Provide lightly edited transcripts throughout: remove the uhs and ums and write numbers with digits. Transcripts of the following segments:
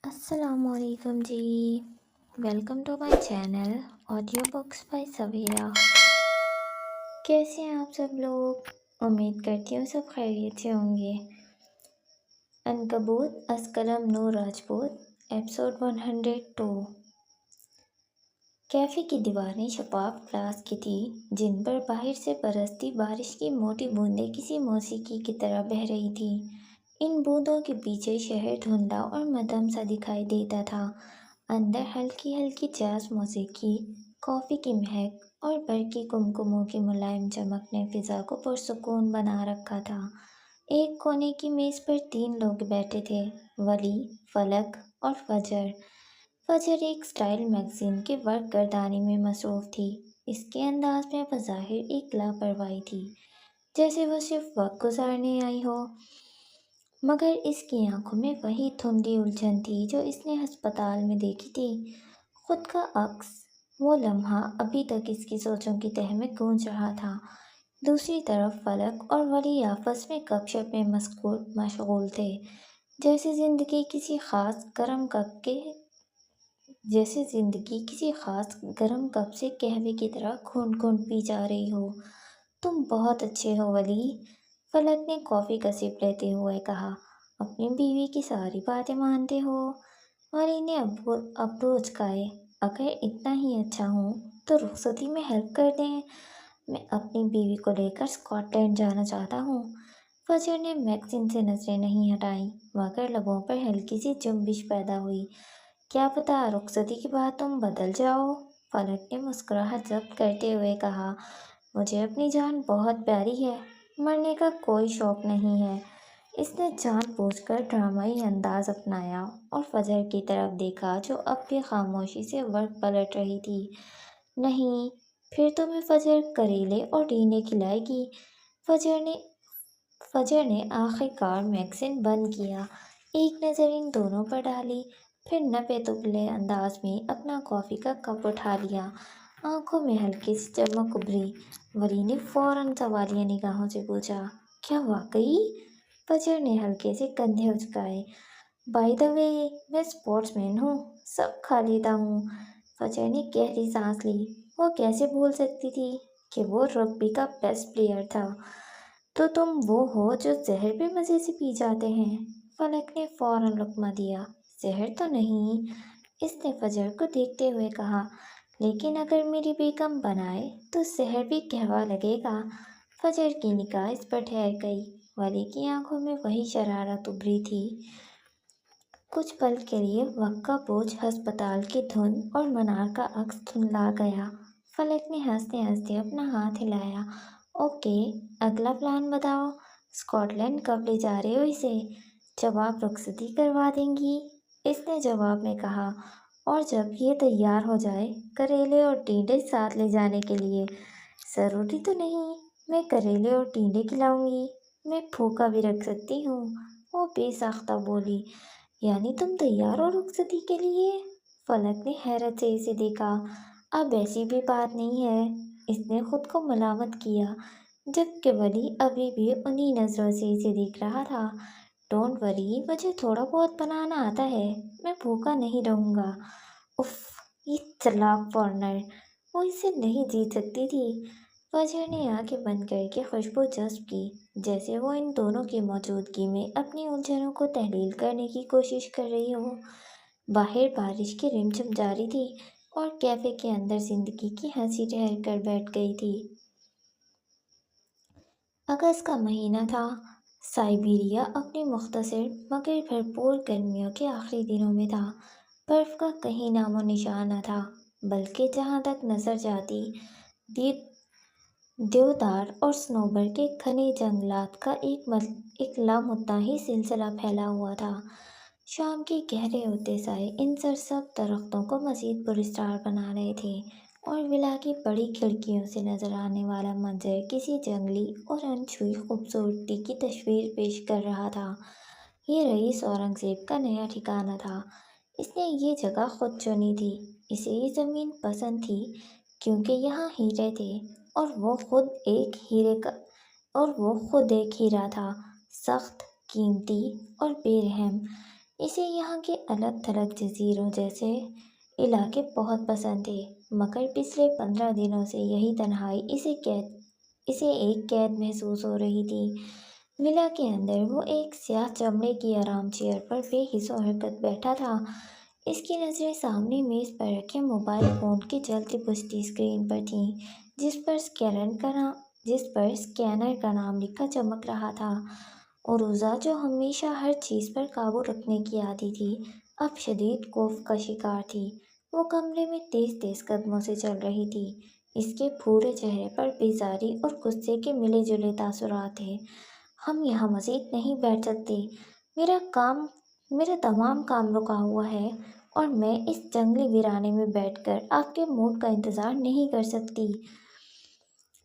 السلام علیکم جی، welcome to my channel audio books by Sawera. کیسے ہیں آپ سب لوگ؟ امید کرتی ہوں سب خیریت سے ہوں گے۔ عنکبوت از قلم نور راجپوت، ایپیسوڈ 102۔ کیفے کی دیواریں شفاف گلاس کی تھیں، جن پر باہر سے برستی بارش کی موٹی بوندیں کسی موسیقی کی طرح بہہ رہی تھیں۔ ان بوندوں کے پیچھے شہر دھندلا اور مدھم سا دکھائی دیتا تھا۔ اندر ہلکی ہلکی جاز موسیقی، کافی کی مہک اور برقی کمکموں کی ملائم چمک نے فضا کو پرسکون بنا رکھا تھا۔ ایک کونے کی میز پر 3 لوگ بیٹھے تھے، ولی، فلک اور فجر۔ فجر ایک سٹائل میگزین کے ورق گردانی میں مصروف تھی۔ اس کے انداز میں بظاہر ایک لاپرواہی تھی، جیسے وہ صرف وقت گزارنے آئی ہو، مگر اس کی آنکھوں میں وہی دھندلی الجھن تھی جو اس نے ہسپتال میں دیکھی تھی۔ خود کا عکس، وہ لمحہ ابھی تک اس کی سوچوں کی تہہ میں گونج رہا تھا۔ دوسری طرف فلک اور ولی آپس میں گپ شپ میں مشغول تھے، جیسے زندگی کسی خاص گرم کپ سے قہوے کی طرح گھونٹ گھونٹ پی جا رہی ہو۔ تم بہت اچھے ہو ولی، فلک نے کافی کا سپ لیتے ہوئے کہا۔ اپنی بیوی کی ساری باتیں مانتے ہو؟ ولی نے ابرو اچکائے۔ اگر اتنا ہی اچھا ہوں تو رخصتی میں ہیلپ کر دیں، میں اپنی بیوی کو لے کر اسکاٹ لینڈ جانا چاہتا ہوں۔ فجر نے میگزین سے نظریں نہیں ہٹائیں، مگر لبوں پر ہلکی سی جنبش پیدا ہوئی۔ کیا پتہ رخصتی کے بعد تم بدل جاؤ، فلک نے مسکراہٹ ضبط کرتے ہوئے کہا۔ مجھے اپنی جان بہت پیاری ہے، مرنے کا کوئی شوق نہیں ہے۔ اس نے جان بوجھ کر ڈرامائی انداز اپنایا اور فجر کی طرف دیکھا جو اب بھی خاموشی سے ورق پلٹ رہی تھی۔ نہیں، پھر تمہیں فجر کریلے اور ٹینڈے کھلائے گی۔ فجر نے آخر کار میگزین بند کیا، ایک نظر ان دونوں پر ڈالی، پھر نپے تبلے انداز میں اپنا کافی کا کپ اٹھا لیا۔ آنکھوں میں ہلکی سی چمک ابھری۔ ولی نے فوراً سوالیہ نگاہوں سے پوچھا، کیا واقعی؟ فجر نے ہلکے سے کندھے اچکائے۔ بائی دا وے، میں اسپورٹس مین ہوں، سب کھا لیتا ہوں۔ فجر نے گہری سانس لی۔ وہ کیسے بھول سکتی تھی کہ وہ رگبی کا بیسٹ پلیئر تھا؟ تو تم وہ ہو جو زہر بھی مزے سے پی جاتے ہیں؟ فلک نے فوراً لقمہ دیا۔ زہر تو نہیں، اس نے فجر کو دیکھتے ہوئے کہا، لیکن اگر میری بیگم بنائے تو زہر بھی کہوا لگے گا۔ فجر کی نگاہ اس پر ٹھہر گئی۔ ولی کی آنکھوں میں وہی شرارت ابھری تھی۔ کچھ پل کے لیے وقت کا بوجھ، ہسپتال کی دھند اور منار کا عکس دھندلا گیا۔ فلک نے ہنستے ہنستے اپنا ہاتھ ہلایا۔ اوکے، اگلا پلان بتاؤ، اسکاٹ لینڈ کب لے جا رہے ہو اسے؟ جب آپ رخصتی کروا دیں گی، اس نے جواب میں کہا، اور جب یہ تیار ہو جائے، کریلے اور ٹینڈے ساتھ لے جانے کے لیے۔ ضروری تو نہیں میں کریلے اور ٹینڈے کھلاؤں گی، میں بھوکا بھی رکھ سکتی ہوں، وہ بے ساختہ بولی۔ یعنی تم تیار ہو رخصتی کے لیے؟ فلک نے حیرت سے اسے دیکھا۔ اب ایسی بھی بات نہیں ہے، اس نے خود کو ملامت کیا، جبکہ ولی ابھی بھی انہی نظروں سے اسے دیکھ رہا تھا۔ ڈونٹ وری، مجھے تھوڑا بہت بنانا آتا ہے، میں بھوکا نہیں رہوں گا۔ اف، یہ چلاک فارنر، وہ اسے نہیں جیت سکتی تھی۔ فجر نے آنکھیں بند کر کے خوشبو جذب کی، جیسے وہ ان دونوں کی موجودگی میں اپنی الجھنوں کو تحلیل کرنے کی کوشش کر رہی ہو۔ باہر بارش کی رمجھم جاری تھی اور کیفے کے اندر زندگی کی ہنسی ٹھہر کر بیٹھ گئی تھی۔ اگست کا مہینہ تھا۔ سائبیریا اپنی مختصر مگر بھرپور گرمیوں کے آخری دنوں میں تھا۔ برف کا کہیں نام و نشان نہ تھا، بلکہ جہاں تک نظر جاتی دیودار اور صنوبر کے گھنے جنگلات کا ایک لامنتہی سلسلہ پھیلا ہوا تھا۔ شام کے گہرے ہوتے سائے ان سرسبز درختوں کو مزید پراسرار بنا رہے تھے، اور ولا کی بڑی کھڑکیوں سے نظر آنے والا منظر کسی جنگلی اور انچھوئی خوبصورتی کی تصویر پیش کر رہا تھا۔ یہ رئیس اورنگزیب کا نیا ٹھکانہ تھا۔ اس نے یہ جگہ خود چنی تھی۔ اسے یہ زمین پسند تھی کیونکہ یہاں ہیرے تھے، اور وہ خود ایک ہیرا تھا، سخت، قیمتی اور بے رحم۔ اسے یہاں کے الگ تھلگ جزیروں جیسے علاقے بہت پسند تھے، مگر پچھلے 15 دنوں سے یہی تنہائی اسے ایک قید محسوس ہو رہی تھی۔ ولا کے اندر وہ ایک سیاہ چمڑے کی آرام چیئر پر بے حس و حرکت بیٹھا تھا۔ اس کی نظریں سامنے میز پر رکھے موبائل فون کی جلتی بجھتی اسکرین پر تھیں، جس پر اسکینر کا نام لکھا چمک رہا تھا۔ عروضہ، جو ہمیشہ ہر چیز پر قابو رکھنے کی عادی تھی، اب شدید خوف کا شکار تھی۔ وہ کمرے میں تیز تیز قدموں سے چل رہی تھی۔ اس کے پورے چہرے پر بیزاری اور غصے کے ملے جلے تاثرات تھے۔ ہم یہاں مزید نہیں بیٹھ سکتے۔ میرا تمام کام رکا ہوا ہے اور میں اس جنگلی ویرانے میں بیٹھ کر آپ کے موڈ کا انتظار نہیں کر سکتی۔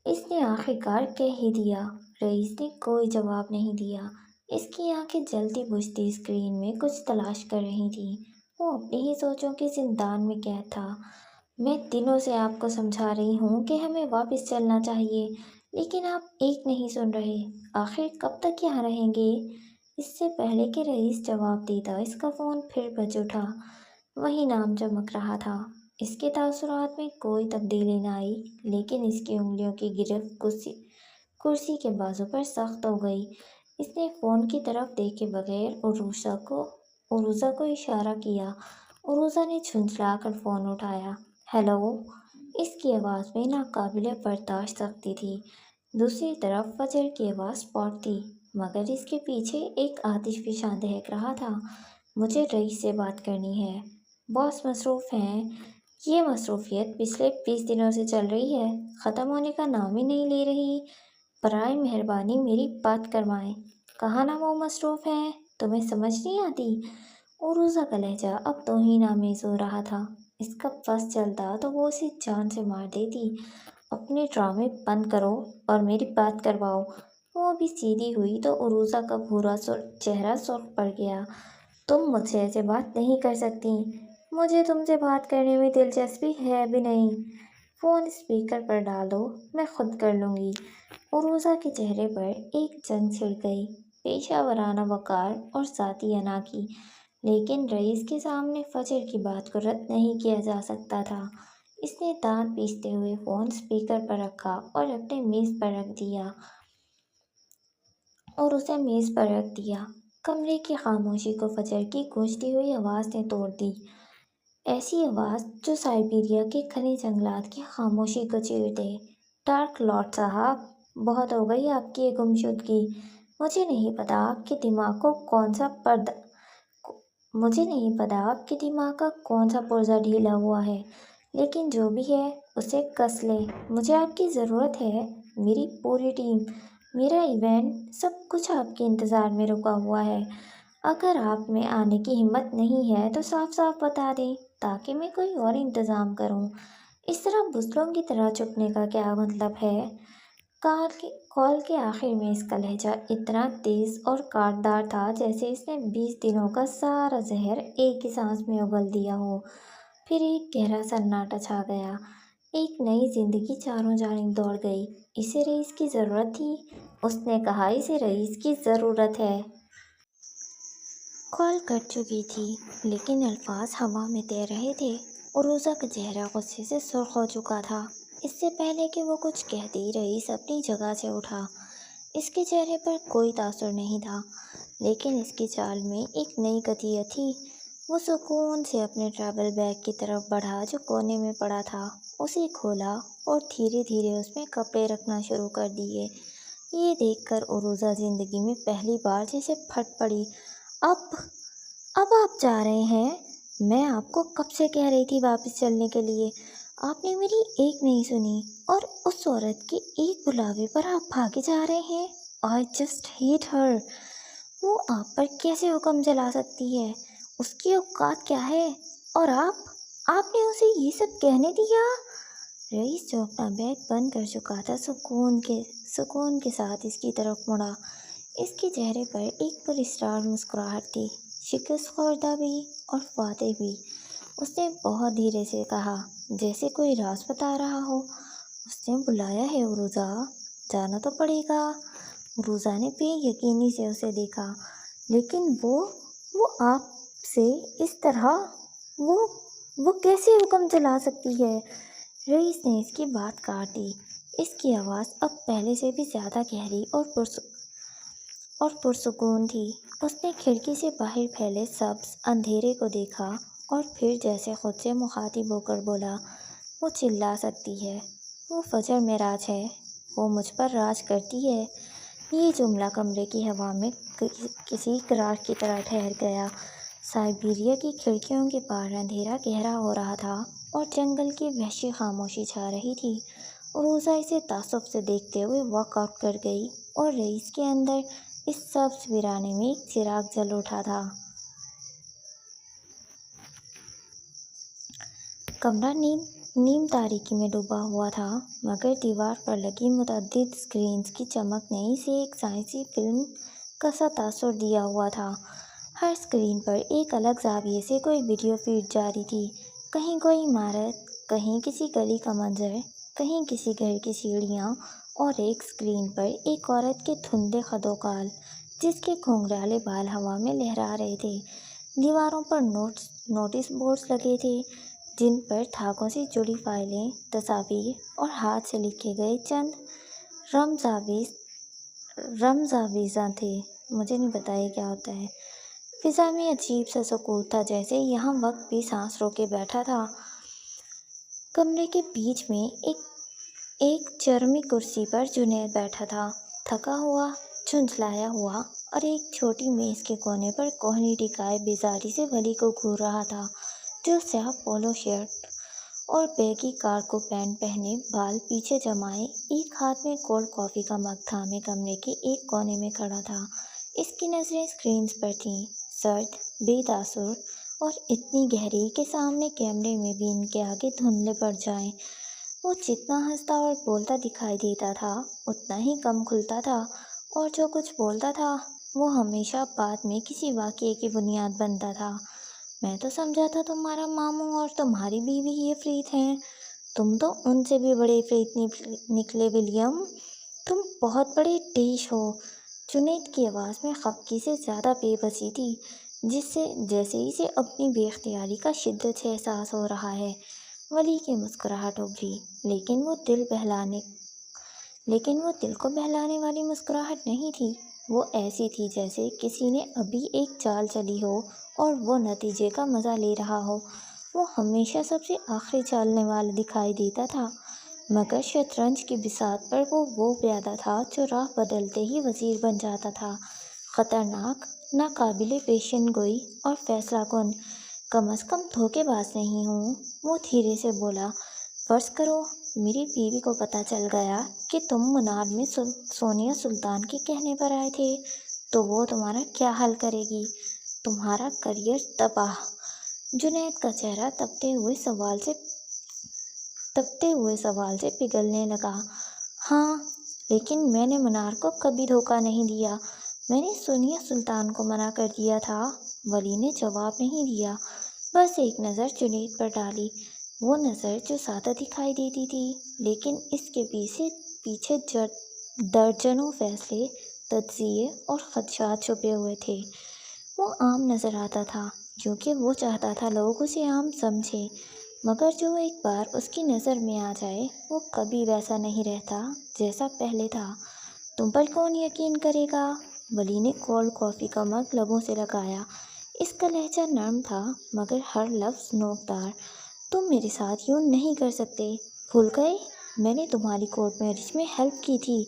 اس نے آخر کار کہہ ہی دیا۔ رئیس نے کوئی جواب نہیں دیا۔ اس کی آنکھیں جلتی بجھتی اسکرین میں کچھ تلاش کر رہی تھیں۔ وہ اپنی ہی سوچوں کے زندان میں قید تھا۔ میں دنوں سے آپ کو سمجھا رہی ہوں کہ ہمیں واپس چلنا چاہیے، لیکن آپ ایک نہیں سن رہے۔ آخر کب تک یہاں رہیں گے؟ اس سے پہلے کہ رئیس جواب دیتا، اس کا فون پھر بج اٹھا۔ وہی نام چمک رہا تھا۔ اس کے تاثرات میں کوئی تبدیلی نہ آئی، لیکن اس کی انگلیوں کی گرفت کرسی کے بازو پر سخت ہو گئی۔ اس نے فون کی طرف دیکھے بغیر عروضہ کو اشارہ کیا۔ عروضہ نے جھنجھلا کر فون اٹھایا۔ ہیلو! اس کی آواز میں ناقابل برداشت سختی تھی۔ دوسری طرف فجر کی آواز سپاٹ تھی، مگر اس کے پیچھے ایک آتش فشاں دہک رہا تھا۔ مجھے رئیس سے بات کرنی ہے۔ باس مصروف ہیں۔ یہ مصروفیت پچھلے 20 دنوں سے چل رہی ہے، ختم ہونے کا نام ہی نہیں لے رہی۔ برائے مہربانی میری بات کروائیں۔ کہا نا وہ مصروف ہیں، تمہیں سمجھ نہیں آتی؟ عروضہ کا لہجہ اب توہین آمیز ہو رہا تھا۔ اس کا بس چلتا تو وہ اسے جان سے مار دیتی۔ اپنے ڈرامے بند کرو اور میری بات کرواؤ۔ وہ ابھی سیدھی ہوئی تو عروضہ کا بھورا چہرہ سرخ پڑ گیا۔ تم مجھ سے ایسے بات نہیں کر سکتی۔ مجھے تم سے بات کرنے میں دلچسپی ہے بھی نہیں۔ فون اسپیکر پر ڈال دو، میں خود کر لوں گی۔ عروضہ کے چہرے پر ایک جنگ چھڑ گئی، پیشہ ورانہ وقار اور ذاتی انا کی۔ لیکن رئیس کے سامنے فجر کی بات کو رد نہیں کیا جا سکتا تھا۔ اس نے دانت پیستے ہوئے فون اسپیکر پر رکھا اور اپنے میز پر رکھ دیا۔ کمرے کی خاموشی کو فجر کی گونجتی ہوئی آواز نے توڑ دی، ایسی آواز جو سائبیریا کے گھنے جنگلات کی خاموشی کو چیر دے۔ ڈارک لارڈ صاحب، بہت ہو گئی آپ کی یہ گمشدگی۔ مجھے نہیں پتا آپ کے دماغ کا کون سا پرزہ ڈھیلا ہوا ہے، لیکن جو بھی ہے اسے کس لیں۔ مجھے آپ کی ضرورت ہے۔ میری پوری ٹیم، میرا ایونٹ، سب کچھ آپ کے انتظار میں رکا ہوا ہے۔ اگر آپ میں آنے کی ہمت نہیں ہے تو صاف صاف بتا دیں تاکہ میں کوئی اور انتظام کروں۔ اس طرح بزدلوں کی طرح چھپنے کا کیا مطلب ہے؟ کال کے آخر میں اس کا لہجہ اتنا تیز اور کاٹدار تھا جیسے اس نے 20 دنوں کا سارا زہر ایک ہی سانس میں اگل دیا ہو۔ پھر ایک گہرا سناٹا چھا گیا۔ ایک نئی زندگی چاروں جانب دوڑ گئی۔ اسے رئیس کی ضرورت تھی۔ اس نے کہا، اسے رئیس کی ضرورت ہے۔ کال کٹ چکی تھی، لیکن الفاظ ہوا میں تیر رہے تھے۔ عروضہ کا چہرہ غصے سے سرخ ہو چکا تھا۔ اس سے پہلے کہ وہ کچھ کہتی، رئیس اپنی جگہ سے اٹھا۔ اس کے چہرے پر کوئی تاثر نہیں تھا، لیکن اس کی چال میں ایک نئی قطعیت تھی۔ وہ سکون سے اپنے ٹریول بیگ کی طرف بڑھا جو کونے میں پڑا تھا۔ اسے کھولا اور دھیرے دھیرے اس میں کپڑے رکھنا شروع کر دیے۔ یہ دیکھ کر عروضہ زندگی میں پہلی بار جیسے پھٹ پڑی۔ اب آپ جا رہے ہیں؟ میں آپ کو کب سے کہہ رہی تھی واپس چلنے کے لیے، آپ نے میری ایک نہیں سنی، اور اس عورت کے ایک بلاوے پر آپ بھاگے جا رہے ہیں۔ I just hate her۔ وہ آپ پر کیسے حکم چلا سکتی ہے؟ اس کی اوقات کیا ہے؟ اور آپ نے اسے یہ سب کہنے دیا؟ رئیس، جو اپنا بیگ بند کر چکا تھا، سکون کے ساتھ اس کی طرف مڑا۔ اس کے چہرے پر ایک پراسرار مسکراہٹ تھی، شکست خوردہ بھی اور فاتح بھی۔ اس نے بہت دھیرے سے کہا، جیسے کوئی راز بتا رہا ہو، اس نے بلایا ہے عروضہ، جانا تو پڑے گا۔ عروضہ نے بے یقینی سے اسے دیکھا۔ لیکن وہ سے اس طرح وہ وہ کیسے حکم چلا سکتی ہے؟ رئیس نے اس کی بات کاٹ دی۔ اس کی آواز اب پہلے سے بھی زیادہ گہری اور پرسکون تھی۔ اس نے کھڑکی سے باہر پھیلے سبز اندھیرے کو دیکھا اور پھر جیسے خود سے مخاطب ہو کر بولا، وہ چلا سکتی ہے، وہ فجر میں راج ہے، وہ مجھ پر راج کرتی ہے۔ یہ جملہ کمرے کی ہوا میں کسی قرار کی طرح ٹھہر گیا۔ سائبیریا کی کھڑکیوں کے پار اندھیرا گہرا ہو رہا تھا اور جنگل کی وحشی خاموشی چھا رہی تھی۔ روزا اسے تعصب سے دیکھتے ہوئے واک آؤٹ کر گئی اور رئیس کے اندر اس سبز ویرانے میں ایک چراغ جل اٹھا تھا۔ کمرہ نیم تاریکی میں ڈوبا ہوا تھا، مگر دیوار پر لگی متعدد اسکرینز کی چمک نے اسے ایک سائنسی فلم کا سا تاثر دیا ہوا تھا۔ ہر اسکرین پر ایک الگ زاویے سے کوئی ویڈیو فیڈ جاری تھی، کہیں کوئی عمارت، کہیں کسی گلی کا منظر، کہیں کسی گھر کی سیڑھیاں، اور ایک اسکرین پر ایک عورت کے دھندلے خدوخال جس کے گھنگھرالے بال ہوا میں لہرا رہے تھے۔ دیواروں پر نوٹس بورڈز لگے تھے جن پر دھاگوں سے جڑی فائلیں، تصاویر اور ہاتھ سے لکھے گئے چند رمزاویزاں تھے۔ مجھے نہیں پتا یہ کیا ہوتا ہے۔ فضا میں عجیب سا سکوت تھا، جیسے یہاں وقت بھی سانس روکے بیٹھا تھا۔ کمرے کے بیچ میں ایک چرمی کرسی پر جنید بیٹھا تھا، تھکا ہوا، جھنجھلایا ہوا، اور ایک چھوٹی میز کے کونے پر کوہنی ٹکائے بیزاری سے ولی کو گھور رہا تھا، جو سیاہ پولو شرٹ اور بیگی کارگو پینٹ پہنے، بال پیچھے جمائے، ایک ہاتھ میں کولڈ کافی کا مگ تھامے کمرے کے ایک کونے میں کھڑا تھا۔ اس کی نظریں اسکرینز پر تھیں، سرد، بے تاثر اور اتنی گہری کہ سامنے کیمرے میں بھی ان کے آگے دھندلے پڑ جائیں۔ وہ جتنا ہنستا اور بولتا دکھائی دیتا تھا اتنا ہی کم کھلتا تھا، اور جو کچھ بولتا تھا وہ ہمیشہ بعد میں کسی واقعے کی بنیاد بنتا تھا۔ میں تو سمجھا تھا تمہارا ماموں اور تمہاری بیوی یہ عفریت ہیں، تم تو ان سے بھی بڑے عفریت نکلے ولیم، تم بہت بڑے ڈیش ہو۔ جنید کی آواز میں خفگی سے زیادہ بے بسی تھی، جیسے اسے اپنی بے اختیاری کا شدت سے احساس ہو رہا ہے۔ ولی کی مسکراہٹ ابھری، لیکن وہ دل کو بہلانے والی مسکراہٹ نہیں تھی۔ وہ ایسی تھی جیسے کسی نے ابھی ایک چال چلی ہو اور وہ نتیجے کا مزہ لے رہا ہو۔ وہ ہمیشہ سب سے آخری چالنے والا دکھائی دیتا تھا، مگر شطرنج کی بساط پر وہ پیادہ تھا جو راہ بدلتے ہی وزیر بن جاتا تھا، خطرناک، ناقابل پیشن گوئی اور فیصلہ کن۔ کم از کم دھوکے باز نہیں ہوں، وہ دھیرے سے بولا۔ فرض کرو میری بیوی کو پتہ چل گیا کہ تم منار میں سونیا سلطان کے کہنے پر آئے تھے، تو وہ تمہارا کیا حل کرے گی؟ تمہارا کیریئر تباہ۔ جنید کا چہرہ تپتے ہوئے سوال سے پگھلنے لگا۔ ہاں، لیکن میں نے منار کو کبھی دھوکہ نہیں دیا، میں نے سونیا سلطان کو منع کر دیا تھا۔ ولی نے جواب نہیں دیا، بس ایک نظر جنید پر ڈالی، وہ نظر جو سادہ دکھائی دیتی تھی، لیکن اس کے پیچھے درجنوں فیصلے، تجزیے اور خدشات چھپے ہوئے تھے۔ وہ عام نظر آتا تھا کیونکہ وہ چاہتا تھا لوگ اسے عام سمجھیں، مگر جو ایک بار اس کی نظر میں آ جائے وہ کبھی ویسا نہیں رہتا جیسا پہلے تھا۔ تم پر کون یقین کرے گا؟ ولی نے کولڈ کافی کا مگ لبوں سے لگایا۔ اس کا لہجہ نرم تھا مگر ہر لفظ نوکدار۔ تم میرے ساتھ یوں نہیں کر سکتے، بھول گئے؟ میں نے تمہاری کورٹ میرج میں ہیلپ کی تھی،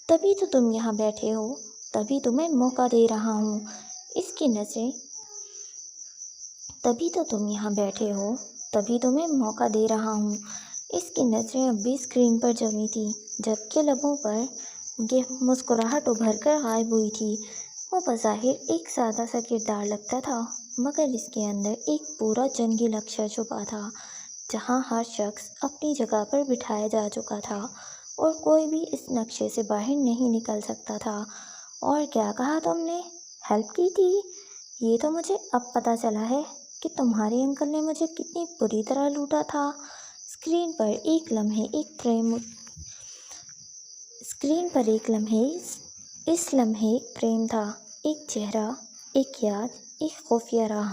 تبھی تو تم یہاں بیٹھے ہو، تبھی تمہیں موقع دے رہا ہوں۔ اس کی نظریں اب بھی اسکرین پر جمی تھیں، جبکہ لبوں پر مسکراہٹ ابھر کر غائب ہوئی تھی۔ وہ بظاہر ایک سادہ سا کردار لگتا تھا، مگر اس کے اندر ایک پورا جنگی لشکر چھپا تھا، جہاں ہر شخص اپنی جگہ پر بٹھایا جا چکا تھا اور کوئی بھی اس نقشے سے باہر نہیں نکل سکتا تھا۔ اور کیا کہا تم نے؟ ہیلپ کی تھی؟ یہ تو مجھے اب پتہ چلا ہے کہ تمہارے انکل نے مجھے کتنی بری طرح لوٹا تھا۔ اسکرین پر ایک لمحے اس لمحے ایک فریم تھا، ایک چہرہ، ایک یاد، ایک خفیہ راہ۔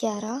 11।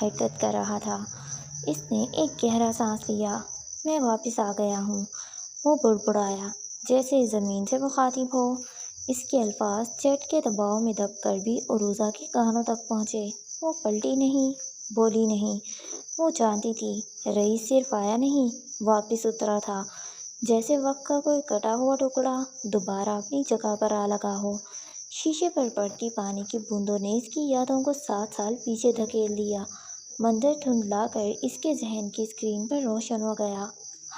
حرکت کر رہا تھا۔ اس نے ایک گہرا سانس لیا۔ میں واپس آ گیا ہوں، وہ بڑبڑایا جیسے زمین سے مخاطب ہو۔ اس کے الفاظ جیٹ کے دباؤ میں دب کر بھی عروضہ کے کانوں تک پہنچے۔ وہ پلٹی نہیں، بولی نہیں۔ وہ جانتی تھی رئیس صرف آیا نہیں، واپس اترا تھا، جیسے وقت کا کوئی کٹا ہوا ٹکڑا دوبارہ اپنی جگہ پر آ لگا ہو۔ شیشے پر پڑتی پانی کی بوندوں نے اس کی یادوں کو 7 سال پیچھے دھکیل دیا۔ منظر دھندلا کر اس کے ذہن کی اسکرین پر روشن ہو گیا۔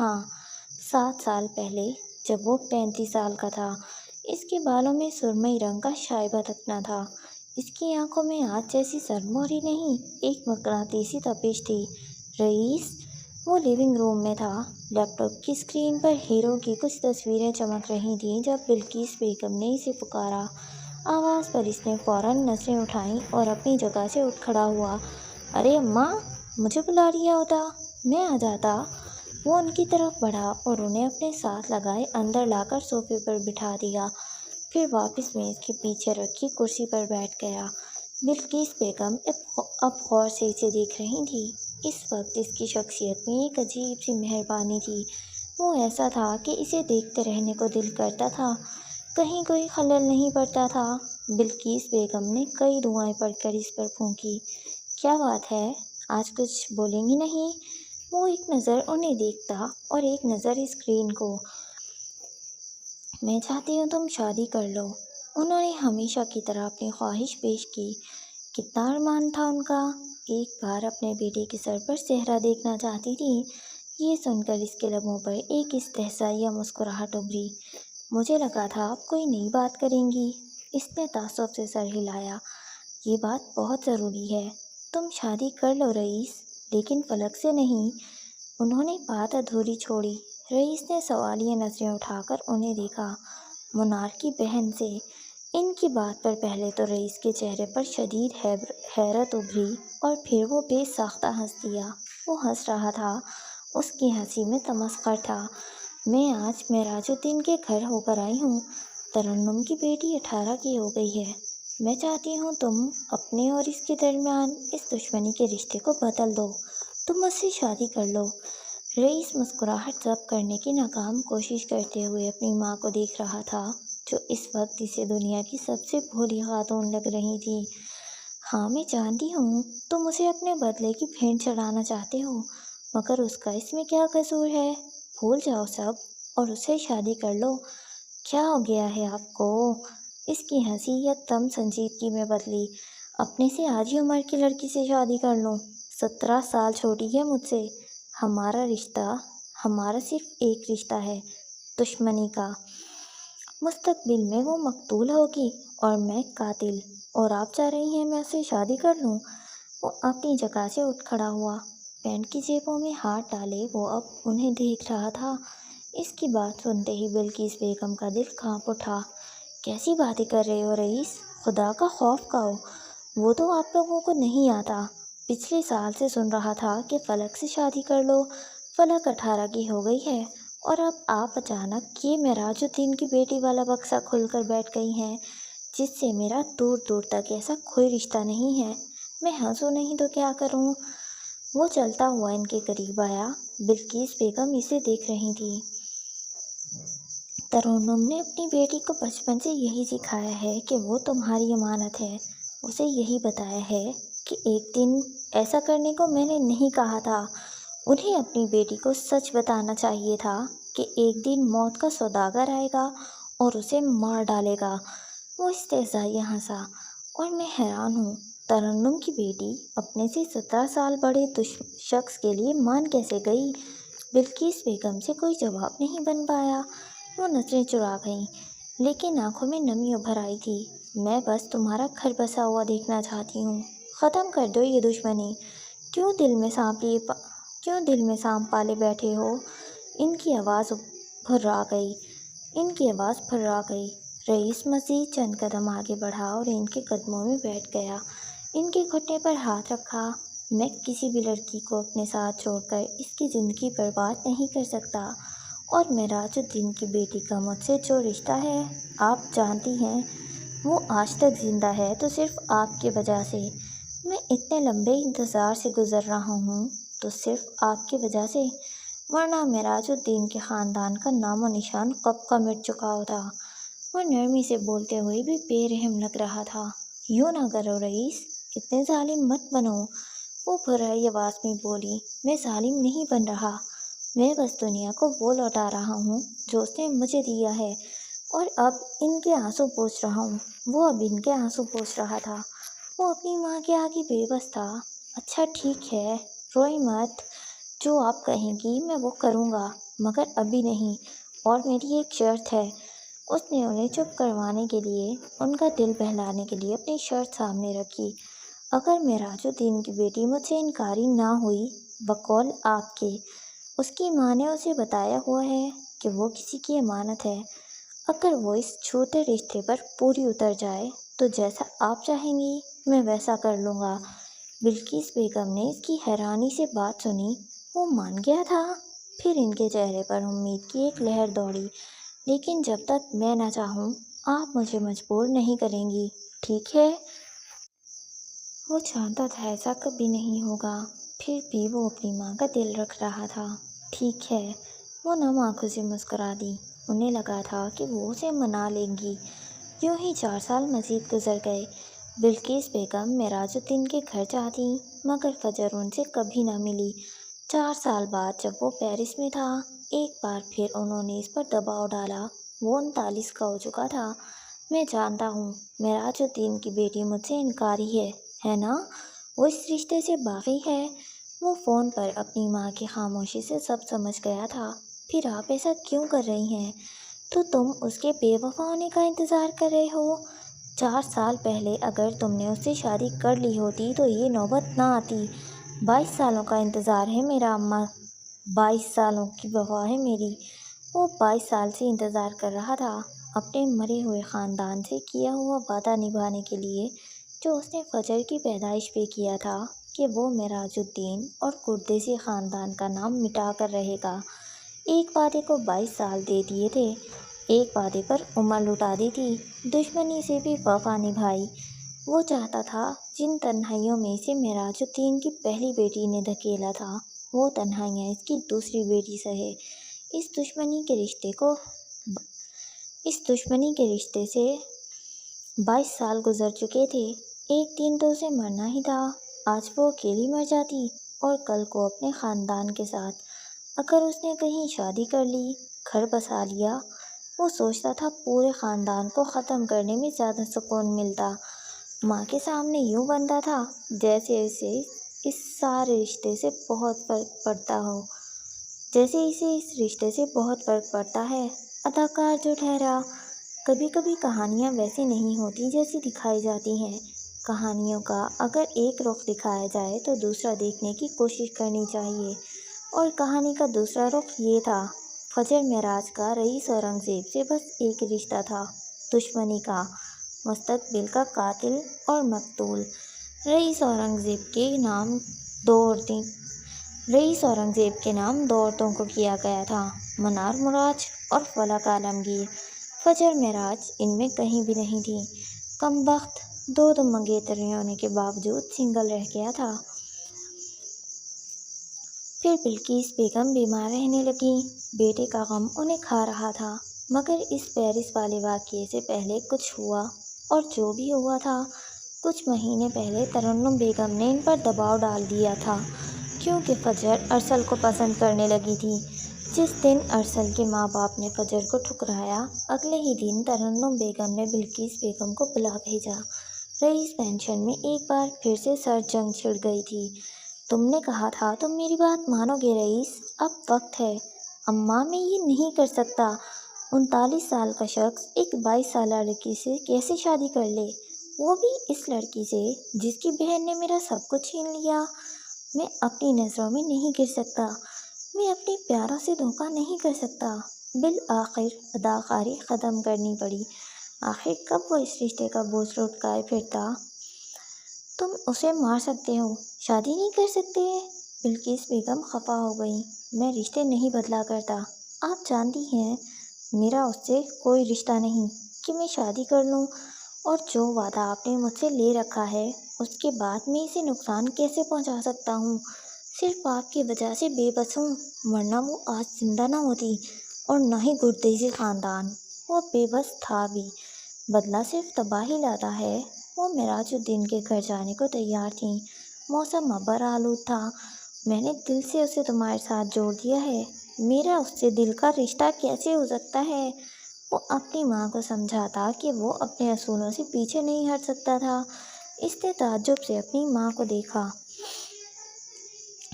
ہاں، 7 سال پہلے، جب وہ 35 سال کا تھا۔ اس کے بالوں میں سرمئی رنگ کا شائبہ تک نہ تھا۔ اس کی آنکھوں میں آج جیسی سرموری نہیں، ایک مقناطیسی تپش تھی۔ رئیس! وہ لیونگ روم میں تھا۔ لیپ ٹاپ کی اسکرین پر ہیرو کی کچھ تصویریں چمک رہی تھیں جب بلقیس بیگم نے اسے پکارا۔ آواز پر اس نے فوراً نظریں اٹھائیں اور اپنی جگہ سے اٹھ کھڑا ہوا۔ ارے اماں، مجھے بلا لیا ہوتا، میں آ جاتا۔ وہ ان کی طرف بڑھا اور انہیں اپنے ساتھ لگائے اندر لا کر صوفے پر بٹھا دیا، پھر واپس میز کے پیچھے رکھی کرسی پر بیٹھ گیا۔ بلقیس بیگم اب غور سے اسے دیکھ رہی تھی۔ اس وقت اس کی شخصیت میں ایک عجیب سی مہربانی تھی۔ وہ ایسا تھا کہ اسے دیکھتے رہنے کو دل کرتا تھا، کہیں کوئی خلل نہیں پڑتا تھا۔ بلقیس بیگم نے کئی دعائیں پڑھ کر اس پر پھونکی۔ کیا بات ہے، آج کچھ بولیں گی نہیں؟ وہ ایک نظر انہیں دیکھتا اور ایک نظر اسکرین کو۔ میں چاہتی ہوں تم شادی کر لو۔ انہوں نے ہمیشہ کی طرح اپنی خواہش پیش کی۔ کتنا ارمان تھا ان کا، ایک بار اپنے بیٹے کے سر پر صحرا دیکھنا چاہتی تھی۔ یہ سن کر اس کے لبوں پر ایک استہزائیہ مسکراہٹ ابھری۔ مجھے لگا تھا آپ کوئی نئی بات کریں گی۔ اس نے تعصب سے سر ہلایا۔ یہ بات بہت ضروری ہے، تم شادی کر لو رئیس، لیکن فلک سے نہیں۔ انہوں نے بات ادھوری چھوڑی۔ رئیس نے سوالیہ نظریں اٹھا کر انہیں دیکھا۔ منار کی بہن سے؟ ان کی بات پر پہلے تو رئیس کے چہرے پر شدید حیرت ابھری اور پھر وہ بے ساختہ ہنس دیا۔ وہ ہنس رہا تھا، اس کی ہنسی میں تمسخر تھا۔ میں آج معراج الدین کے گھر ہو کر آئی ہوں۔ ترنم کی بیٹی 18 کی ہو گئی ہے۔ میں چاہتی ہوں تم اپنے اور اس کے درمیان اس دشمنی کے رشتے کو بدل دو۔ تم مجھ سے شادی کر لو۔ رئیس مسکراہٹ ضبط کرنے کی ناکام کوشش کرتے ہوئے اپنی ماں کو دیکھ رہا تھا، جو اس وقت اسے دنیا کی سب سے بھولی خاتون لگ رہی تھی۔ ہاں، میں جانتی ہوں تم اسے اپنے بدلے کی بھینٹ چڑھانا چاہتے ہو، مگر اس کا اس میں کیا قصور ہے؟ بھول جاؤ سب اور اس سے شادی کر لو۔ کیا ہو گیا ہے آپ کو؟ اس کی ہنسی یکدم سنجیدگی میں بدلی۔ اپنے سے آدھی عمر کی لڑکی سے شادی کر لوں؟ 17 سال چھوٹی ہے مجھ سے۔ ہمارا صرف ایک رشتہ ہے، دشمنی کا۔ مستقبل میں وہ مقتول ہوگی اور میں قاتل، اور آپ چاہ رہی ہیں میں اس سے شادی کر لوں؟ وہ اپنی جگہ سے اٹھ کھڑا ہوا، پینٹ کی جیبوں میں ہاتھ ڈالے وہ اب انہیں دیکھ رہا تھا۔ اس کی بات سنتے ہی بلقیس بیگم کا دل کانپ اٹھا۔ کیسی باتیں کر رہے ہو رئیس؟ خدا کا خوف کھاؤ، وہ تو آپ لوگوں کو نہیں آتا۔ پچھلے سال سے سن رہا تھا کہ فلک سے شادی کر لو، فلک 18 کی ہو گئی ہے، اور اب آپ اچانک یہ معراج الدین کی بیٹی والا بکسا کھل کر بیٹھ گئی ہیں، جس سے میرا دور دور تک ایسا کوئی رشتہ نہیں ہے۔ میں ہنسوں نہیں تو کیا کروں؟ وہ چلتا ہوا ان کے قریب آیا۔ بلقیس بیگم اسے دیکھ رہی تھی۔ ترنم نے اپنی بیٹی کو بچپن سے یہی سکھایا ہے کہ وہ تمہاری امانت ہے۔ اسے یہی بتایا ہے کہ ایک دن ایسا کرنے کو میں نے نہیں کہا تھا۔ انہیں اپنی بیٹی کو سچ بتانا چاہیے تھا کہ ایک دن موت کا سوداگر آئے گا اور اسے مار ڈالے گا۔ وہ استہزائیہ ہنسا۔ اور میں حیران ہوں، ترنم کی بیٹی اپنے سے 17 سال بڑے شخص کے لیے مان کیسے گئی؟ بلقیس بیگم سے کوئی جواب نہیں بن پایا۔ وہ نظریں چرا گئیں، لیکن آنکھوں میں نمی ابھر آئی تھی۔ میں بس تمہارا گھر بسا ہوا دیکھنا چاہتی ہوں۔ ختم کر دو یہ دشمنی۔ کیوں دل میں سانپ پالے بیٹھے ہو؟ ان کی آواز پھرا گئی۔ رئیس مزید چند قدم آگے بڑھا اور ان کے قدموں میں بیٹھ گیا۔ ان کے گھٹنے پر ہاتھ رکھا۔ میں کسی بھی لڑکی کو اپنے ساتھ چھوڑ کر اس کی زندگی برباد نہیں کر سکتا، اور معراج الدین کی بیٹی کا مجھ سے جو رشتہ ہے، آپ جانتی ہیں، وہ آج تک زندہ ہے تو صرف آپ کی وجہ سے۔ میں اتنے لمبے انتظار سے گزر رہا ہوں تو صرف آپ کی وجہ سے، ورنہ معراج الدین کے خاندان کا نام و نشان کب کا مٹ چکا ہوتا۔ وہ نرمی سے بولتے ہوئے بھی بے رحم لگ رہا تھا۔ یوں نہ کرو رئیس، اتنے ظالم مت بنو، وہ بھرائی آواز میں بولی۔ میں ظالم نہیں بن رہا، میں بس دنیا کو وہ لوٹا رہا ہوں جو اس نے مجھے دیا ہے، اور اب ان کے آنسو پوچھ رہا ہوں۔ وہ اب ان کے آنسو پوچھ رہا تھا، وہ اپنی ماں کے آگے بے بس تھا۔ اچھا ٹھیک ہے، روئے مت، جو آپ کہیں گی میں وہ کروں گا، مگر ابھی نہیں، اور میری ایک شرط ہے۔ اس نے انہیں چپ کروانے کے لیے، ان کا دل بہلانے کے لیے اپنی شرط سامنے رکھی۔ اگر معراج الدین کی بیٹی مجھ سے انکاری نہ ہوئی، بقول آپ کے، اس کی ماں نے اسے بتایا ہوا ہے کہ وہ کسی کی امانت ہے، اگر وہ اس چھوٹے رشتے پر پوری اتر جائے تو جیسا آپ چاہیں گی میں ویسا کر لوں گا۔ بلقیس بیگم نے اس کی حیرانی سے بات سنی۔ وہ مان گیا تھا؟ پھر ان کے چہرے پر امید کی ایک لہر دوڑی۔ لیکن جب تک میں نہ چاہوں آپ مجھے مجبور نہیں کریں گی، ٹھیک ہے؟ وہ جانتا تھا ایسا کبھی نہیں ہوگا، پھر بھی وہ اپنی ماں کا دل رکھ رہا تھا۔ ٹھیک ہے، وہ نم آنکھوں سے مسکرا دی۔ انہیں لگا تھا کہ وہ اسے منا لیں گی۔ یوں ہی 4 سال مزید گزر گئے۔ بلقیس بیگم معراج الدین کے گھر جاتی، مگر فجر ان سے کبھی نہ ملی۔ 4 سال بعد جب وہ پیرس میں تھا، ایک بار پھر انہوں نے اس پر دباؤ ڈالا۔ وہ 39 کا ہو چکا تھا۔ میں جانتا ہوں معراج الدین کی بیٹی مجھ سے انکاری ہے نا؟ وہ اس رشتے سے باغی ہے۔ وہ فون پر اپنی ماں کی خاموشی سے سب سمجھ گیا تھا۔ پھر آپ ایسا کیوں کر رہی ہیں؟ تو تم اس کے بے وفا ہونے کا انتظار کر رہے ہو؟ 4 سال پہلے اگر تم نے اس سے شادی کر لی ہوتی تو یہ نوبت نہ آتی۔ 22 سالوں کا انتظار ہے میرا اماں، 22 سالوں کی وفا ہے میری۔ وہ 22 سال سے انتظار کر رہا تھا، اپنے مرے ہوئے خاندان سے کیا ہوا وعدہ نبھانے کے لیے، جو اس نے فجر کی پیدائش پہ کیا تھا کہ وہ معراج الدین اور قردیسی خاندان کا نام مٹا کر رہے گا۔ ایک وعدے کو 22 سال دے دیے تھے، ایک وعدے پر عمر لٹا دی تھی۔ دشمنی سے بھی وفا نبھائی۔ وہ چاہتا تھا جن تنہائیوں میں اسے معراج الدین کی پہلی بیٹی نے دھکیلا تھا، وہ تنہائیاں اس کی دوسری بیٹی سہے۔ اس دشمنی کے رشتے سے 22 سال گزر چکے تھے۔ ایک دن تو اسے مرنا ہی تھا۔ آج وہ اکیلی مر جاتی، اور کل کو اپنے خاندان کے ساتھ۔ اگر اس نے کہیں شادی کر لی، گھر بسا لیا، وہ سوچتا تھا پورے خاندان کو ختم کرنے میں زیادہ سکون ملتا۔ ماں کے سامنے یوں بنتا تھا جیسے اسے اس رشتے سے بہت فرق پڑتا ہے۔ اداکار جو ٹھہرا۔ کبھی کبھی کہانیاں ویسی نہیں ہوتی جیسی دکھائی جاتی ہیں۔ کہانیوں کا اگر ایک رخ دکھایا جائے تو دوسرا دیکھنے کی کوشش کرنی چاہیے، اور کہانی کا دوسرا رخ یہ تھا۔ فجر معراج کا رئیس اورنگزیب سے بس ایک رشتہ تھا، دشمنی کا، مستقبل کا قاتل اور مقتول۔ رئیس اورنگزیب کے نام 2 عورتوں کو کیا گیا تھا، منار مراج اور فلک عالمگیر۔ فجر معراج ان میں کہیں بھی نہیں تھی۔ کم بخت 2 منگیتریں ہونے کے باوجود سنگل رہ گیا تھا۔ پھر بلقیس بیگم بیمار رہنے لگیں۔ بیٹے کا غم انہیں کھا رہا تھا، مگر اس پیرس والے واقعے سے پہلے کچھ ہوا، اور جو بھی ہوا تھا، کچھ مہینے پہلے ترنم بیگم نے ان پر دباؤ ڈال دیا تھا، کیونکہ فجر ارسل کو پسند کرنے لگی تھی۔ جس دن ارسل کے ماں باپ نے فجر کو ٹھکرایا، اگلے ہی دن ترنم بیگم نے بلقیس بیگم کو بلا بھیجا۔ رئیس پینشن میں ایک بار پھر سے سرد جنگ چھڑ گئی تھی۔ تم نے کہا تھا تم میری بات مانو گے رئیس، اب وقت ہے۔ اماں میں یہ نہیں کر سکتا۔ 39 سال کا شخص ایک 22 سالہ لڑکی سے کیسے شادی کر لے، وہ بھی اس لڑکی سے جس کی بہن نے میرا سب کچھ چھین لیا۔ میں اپنی نظروں میں نہیں گر سکتا، میں اپنے پیاروں سے دھوکہ نہیں کر سکتا۔ بالآخر اداکاری ختم کرنی پڑی۔ آخر کب وہ اس رشتے کا بوجھ لٹکائے پھرتا؟ تم اسے مار سکتے ہو، شادی نہیں کر سکتے؟ بلقیس بیگم خفا ہو گئیں۔ میں رشتے نہیں بدلا کرتا، آپ جانتی ہیں، میرا اس سے کوئی رشتہ نہیں کہ میں شادی کر لوں۔ اور جو وعدہ آپ نے مجھ سے لے رکھا ہے اس کے بعد میں اسے نقصان کیسے پہنچا سکتا ہوں؟ صرف آپ کی وجہ سے بے بس ہوں، ورنہ وہ آج زندہ نہ ہوتی اور نہ ہی گردیزی خاندان۔ وہ بے بس تھا بھی، بدلہ صرف تباہی لاتا ہے۔ وہ معراج الدین کے گھر جانے کو تیار تھیں، موسم ابر آلود تھا۔ میں نے دل سے اسے تمہارے ساتھ جوڑ دیا ہے۔ میرا اس سے دل کا رشتہ کیسے ہو سکتا ہے؟ وہ اپنی ماں کو سمجھاتا کہ وہ اپنے اصولوں سے پیچھے نہیں ہٹ سکتا تھا۔ اس نے تعجب سے اپنی ماں کو دیکھا۔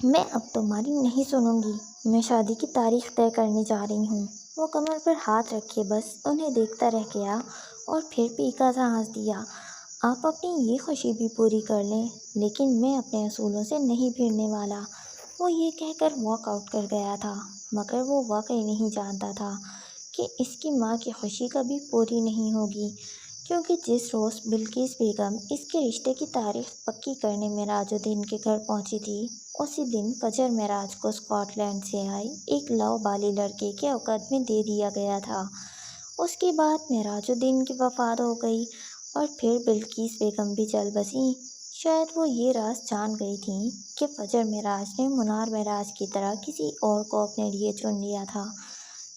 میں اب تمہاری نہیں سنوں گی، میں شادی کی تاریخ طے کرنے جا رہی ہوں۔ وہ کمر پر ہاتھ رکھے بس انہیں دیکھتا رہ گیا اور پھر پیکا سا ہنس دیا۔ آپ اپنی یہ خوشی بھی پوری کر لیں، لیکن میں اپنے اصولوں سے نہیں پھرنے والا۔ وہ یہ کہہ کر واک آؤٹ کر گیا تھا، مگر وہ واقعی نہیں جانتا تھا کہ اس کی ماں کی خوشی کبھی پوری نہیں ہوگی، کیونکہ جس روز بلقیس بیگم اس کے رشتے کی تاریخ پکی کرنے معراج الدین کے گھر پہنچی تھی، اسی دن فجر معراج کو اسکاٹ لینڈ سے آئے ایک لاؤبالی لڑکے کے عقد میں دے دیا گیا تھا۔ اس کے بعد معراج الدین کی وفات ہو گئی اور پھر بلقیس بیگم بھی چل بسیں۔ شاید وہ یہ راز جان گئی تھیں کہ فجر معراج نے منار معراج کی طرح کسی اور کو اپنے لیے چن لیا تھا،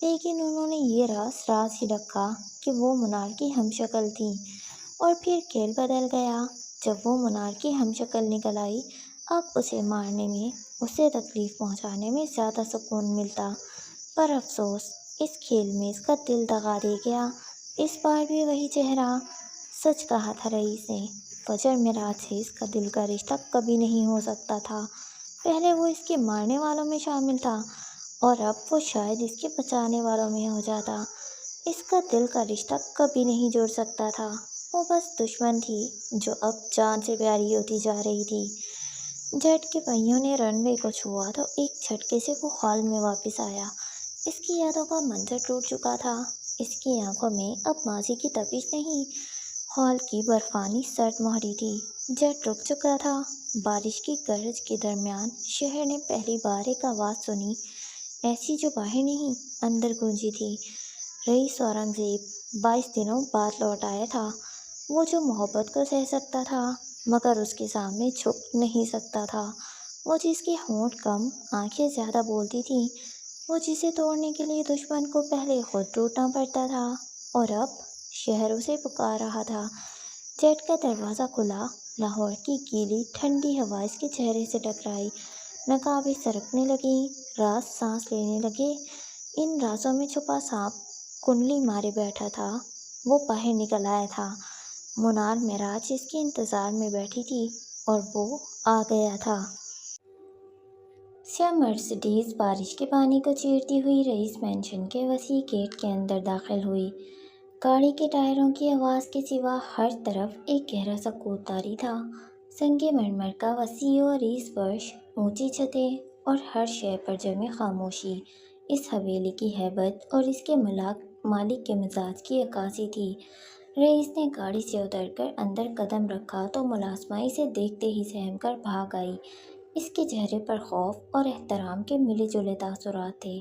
لیکن انہوں نے یہ راز راز ہی رکھا کہ وہ منار کی ہم شکل تھیں۔ اور پھر کھیل بدل گیا۔ جب وہ منار کی ہم شکل نکل آئی، اب اسے مارنے میں، اسے تکلیف پہنچانے میں زیادہ سکون ملتا۔ پر افسوس، اس کھیل میں اس کا دل دغا دے گیا۔ اس بار بھی وہی چہرہ۔ سچ کہا تھا رئیس نے، فجر معراج سے اس کا دل کا رشتہ کبھی نہیں ہو سکتا تھا۔ پہلے وہ اس کے مارنے والوں میں شامل تھا اور اب وہ شاید اس کے بچانے والوں میں ہو جاتا۔ اس کا دل کا رشتہ کبھی نہیں جڑ سکتا تھا۔ وہ بس دشمن تھی جو اب جان سے پیاری ہوتی جا رہی تھی۔ جیٹ کے پہیوں نے رن وے کو چھوا تو ایک جھٹکے سے وہ ہال میں واپس آیا۔ اس کی یادوں کا منظر ٹوٹ چکا تھا۔ اس کی آنکھوں میں اب ماضی کی تپش نہیں، ہال کی برفانی سرد مہری تھی۔ جیٹ رک چکا تھا۔ بارش کی گرج کے درمیان شہر نے پہلی بار ایک آواز سنی، ایسی جو باہر نہیں، اندر گونجی تھی۔ رئیس اورنگزیب 22 دنوں بعد لوٹ آیا تھا، وہ جو محبت کو سہ سکتا تھا مگر اس کے سامنے جھک نہیں سکتا تھا، وہ جس کے ہونٹ کم آنکھیں زیادہ بولتی تھیں، وہ جسے توڑنے کے لیے دشمن کو پہلے خود ٹوٹنا پڑتا تھا، اور اب شہر اسے پکار رہا تھا۔ جیٹ کا دروازہ کھلا، لاہور کی گیلی ٹھنڈی ہوا اس کے چہرے سے ٹکرائی، نقابیں سرکنے لگیں، راز سانس لینے لگے۔ ان رازوں میں چھپا سانپ کنڈلی مارے بیٹھا تھا، وہ باہر نکل آیا تھا۔ منار معراج اس کے انتظار میں بیٹھی تھی اور وہ آ گیا تھا۔ سیاہ مرسڈیز بارش کے پانی کو چیرتی ہوئی رئیس مینشن کے وسیع گیٹ کے اندر داخل ہوئی۔ گاڑی کے ٹائروں کی آواز کے سوا ہر طرف ایک گہرا سکوت طاری تھا۔ سنگ مرمر کا وسیع و عریض فرش، اونچی چھتیں اور ہر شے پر جمی خاموشی اس حویلی کی ہیبت اور اس کے مالک کے مزاج کی عکاسی تھی۔ رئیس نے گاڑی سے اتر کر اندر قدم رکھا تو ملازمہ اسے دیکھتے ہی سہم کر بھاگ آئی۔ اس کے چہرے پر خوف اور احترام کے ملے جلے تاثرات تھے۔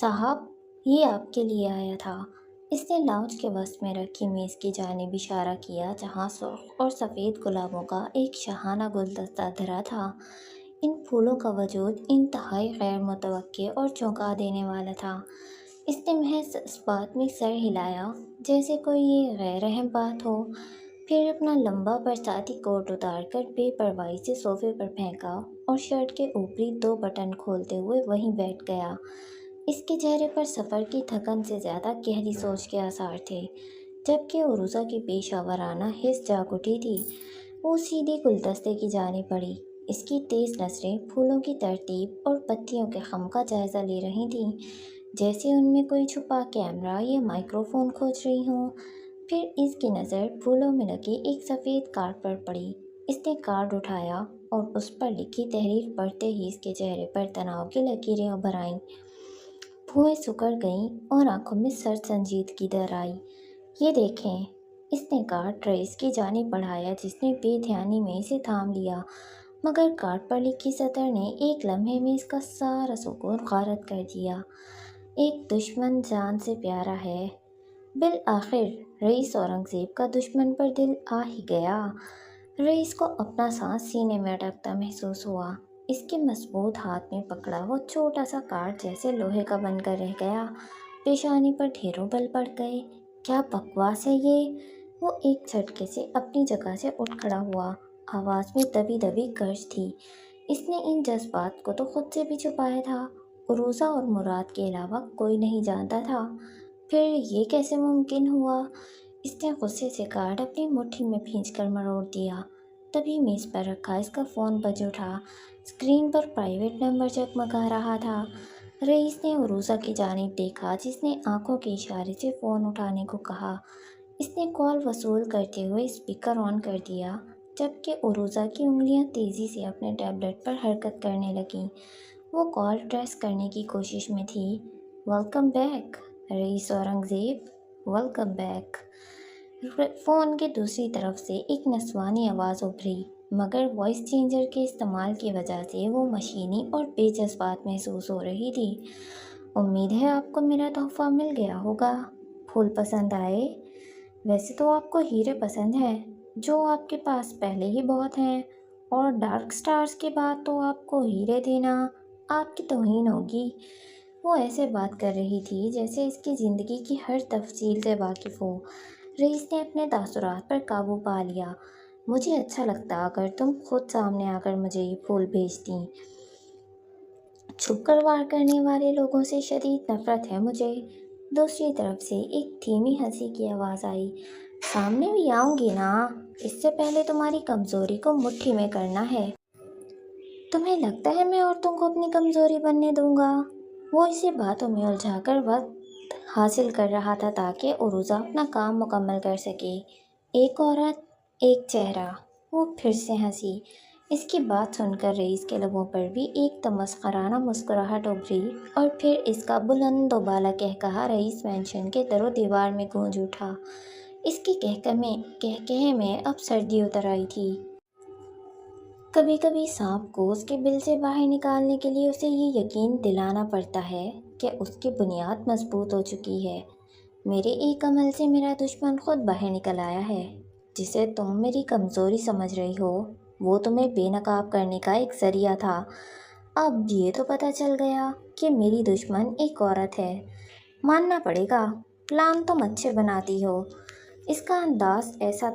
صاحب، یہ آپ کے لیے آیا تھا۔ اس نے لاؤنج کے وسط میں رکھی میز کی جانب اشارہ کیا جہاں سرخ اور سفید گلابوں کا ایک شاہانہ گلدستہ دھرا تھا۔ ان پھولوں کا وجود انتہائی غیر متوقع اور چونکا دینے والا تھا۔ اس نے محض اس بات میں سر ہلایا جیسے کوئی یہ غیر اہم بات ہو، پھر اپنا لمبا برساتی کوٹ اتار کر بے پرواہی سے صوفے پر پھینکا اور شرٹ کے اوپری 2 بٹن کھولتے ہوئے وہیں بیٹھ گیا۔ اس کے چہرے پر سفر کی تھکن سے زیادہ گہری سوچ کے آثار تھے، جبکہ عروضہ کی پیشہ ورانہ حس جاگ اٹھی تھی۔ وہ سیدھی گلدستے کی جانب بڑھی، اس کی تیز نظریں پھولوں کی ترتیب اور پتیوں کے خم کا جائزہ لے رہی تھیں، جیسے ان میں کوئی چھپا کیمرہ یا مائکروفون کھوج رہی ہوں۔ پھر اس کی نظر پھولوں میں لگی ایک سفید کارڈ پر پڑی۔ اس نے کارڈ اٹھایا اور اس پر لکھی تحریر پڑھتے ہی اس کے چہرے پر تناؤ کی لکیریں ابھر آئیں، بھویں سکڑ گئیں اور آنکھوں میں سرد سنجیدگی در آئی۔ یہ دیکھیں، اس نے کارڈ رئیس کی جانب بڑھایا جس نے بے دھیانی میں اسے تھام لیا، مگر کارڈ پر لکھی سطر نے ایک لمحے میں اس کا سارا سکون غارت کر دیا۔ ایک دشمن جان سے پیارا ہے، بالآخر رئیس اورنگزیب کا دشمن پر دل آ ہی گیا۔ رئیس کو اپنا سانس سینے میں اٹکتا محسوس ہوا۔ اس کے مضبوط ہاتھ میں پکڑا وہ چھوٹا سا کارڈ جیسے لوہے کا بن کر رہ گیا۔ پیشانی پر ڈھیروں بل پڑ گئے۔ کیا بکواس ہے یہ! وہ ایک جھٹکے سے اپنی جگہ سے اٹھ کھڑا ہوا۔ آواز میں دبی دبی گرج تھی۔ اس نے ان جذبات کو تو خود سے بھی چھپایا تھا۔ عروسہ اور مراد کے علاوہ کوئی نہیں جانتا تھا۔ پھر یہ کیسے ممکن ہوا؟ اس نے غصے سے کارڈ اپنی مٹھی میں بھینچ کر مروڑ دیا۔ تبھی میز پر رکھا اس کا فون بج اٹھا۔ اسکرین پر پرائیویٹ نمبر جگمگا رہا تھا۔ رئیس نے عروسہ کی جانب دیکھا جس نے آنکھوں کے اشارے سے فون اٹھانے کو کہا۔ اس نے کال وصول کرتے ہوئے اسپیکر آن کر دیا، جبکہ عروسہ کی انگلیاں تیزی سے اپنے ٹیبلٹ پر حرکت کرنے لگیں۔ وہ کال ٹریس کرنے کی کوشش میں تھی۔ ویلکم بیک رئیس اورنگزیب، ویلکم بیک۔ فون کے دوسری طرف سے ایک نسوانی آواز ابھری، مگر وائس چینجر کے استعمال کی وجہ سے وہ مشینی اور بے جذبات محسوس ہو رہی تھی۔ امید ہے آپ کو میرا تحفہ مل گیا ہوگا۔ پھول پسند آئے؟ ویسے تو آپ کو ہیرے پسند ہیں، جو آپ کے پاس پہلے ہی بہت ہیں، اور ڈارک سٹارز کے بعد تو آپ کو ہیرے دینا آپ کی توہین ہوگی۔ وہ ایسے بات کر رہی تھی جیسے اس کی زندگی کی ہر تفصیل سے واقف ہو۔ رئیس نے اپنے تاثرات پر قابو پا لیا۔ مجھے اچھا لگتا اگر تم خود سامنے آ کر مجھے یہ پھول بھیجتیں۔ چھپ کر وار کرنے والے لوگوں سے شدید نفرت ہے مجھے۔ دوسری طرف سے ایک دھیمی ہنسی کی آواز آئی۔ سامنے بھی آؤں گی نا، اس سے پہلے تمہاری کمزوری کو مٹھی میں کرنا ہے۔ تمہیں لگتا ہے میں عورتوں کو اپنی کمزوری بننے دوں گا؟ وہ اسے باتوں میں الجھا کر وقت حاصل کر رہا تھا تاکہ عروسہ اپنا کام مکمل کر سکے۔ ایک عورت، ایک چہرہ۔ وہ پھر سے ہنسی۔ اس کی بات سن کر رئیس کے لبوں پر بھی ایک تمسخرانہ مسکراہٹ ابھری، اور پھر اس کا بلند و بالا قہقہا رئیس مینشن کے در و دیوار میں گونج اٹھا۔ اس کے قہقہے میں اب سردی اتر آئی تھی۔ کبھی کبھی سانپ کو اس کے بل سے باہر نکالنے کے لیے اسے یہ یقین دلانا پڑتا ہے کہ اس کی بنیاد مضبوط ہو چکی ہے۔ میرے ایک عمل سے میرا دشمن خود باہر نکل آیا ہے۔ جسے تم میری کمزوری سمجھ رہی ہو، وہ تمہیں بے نقاب کرنے کا ایک ذریعہ تھا۔ اب یہ تو پتہ چل گیا کہ میری دشمن ایک عورت ہے۔ ماننا پڑے گا، پلان تم اچھے بناتی ہو۔ اس کا انداز ایسا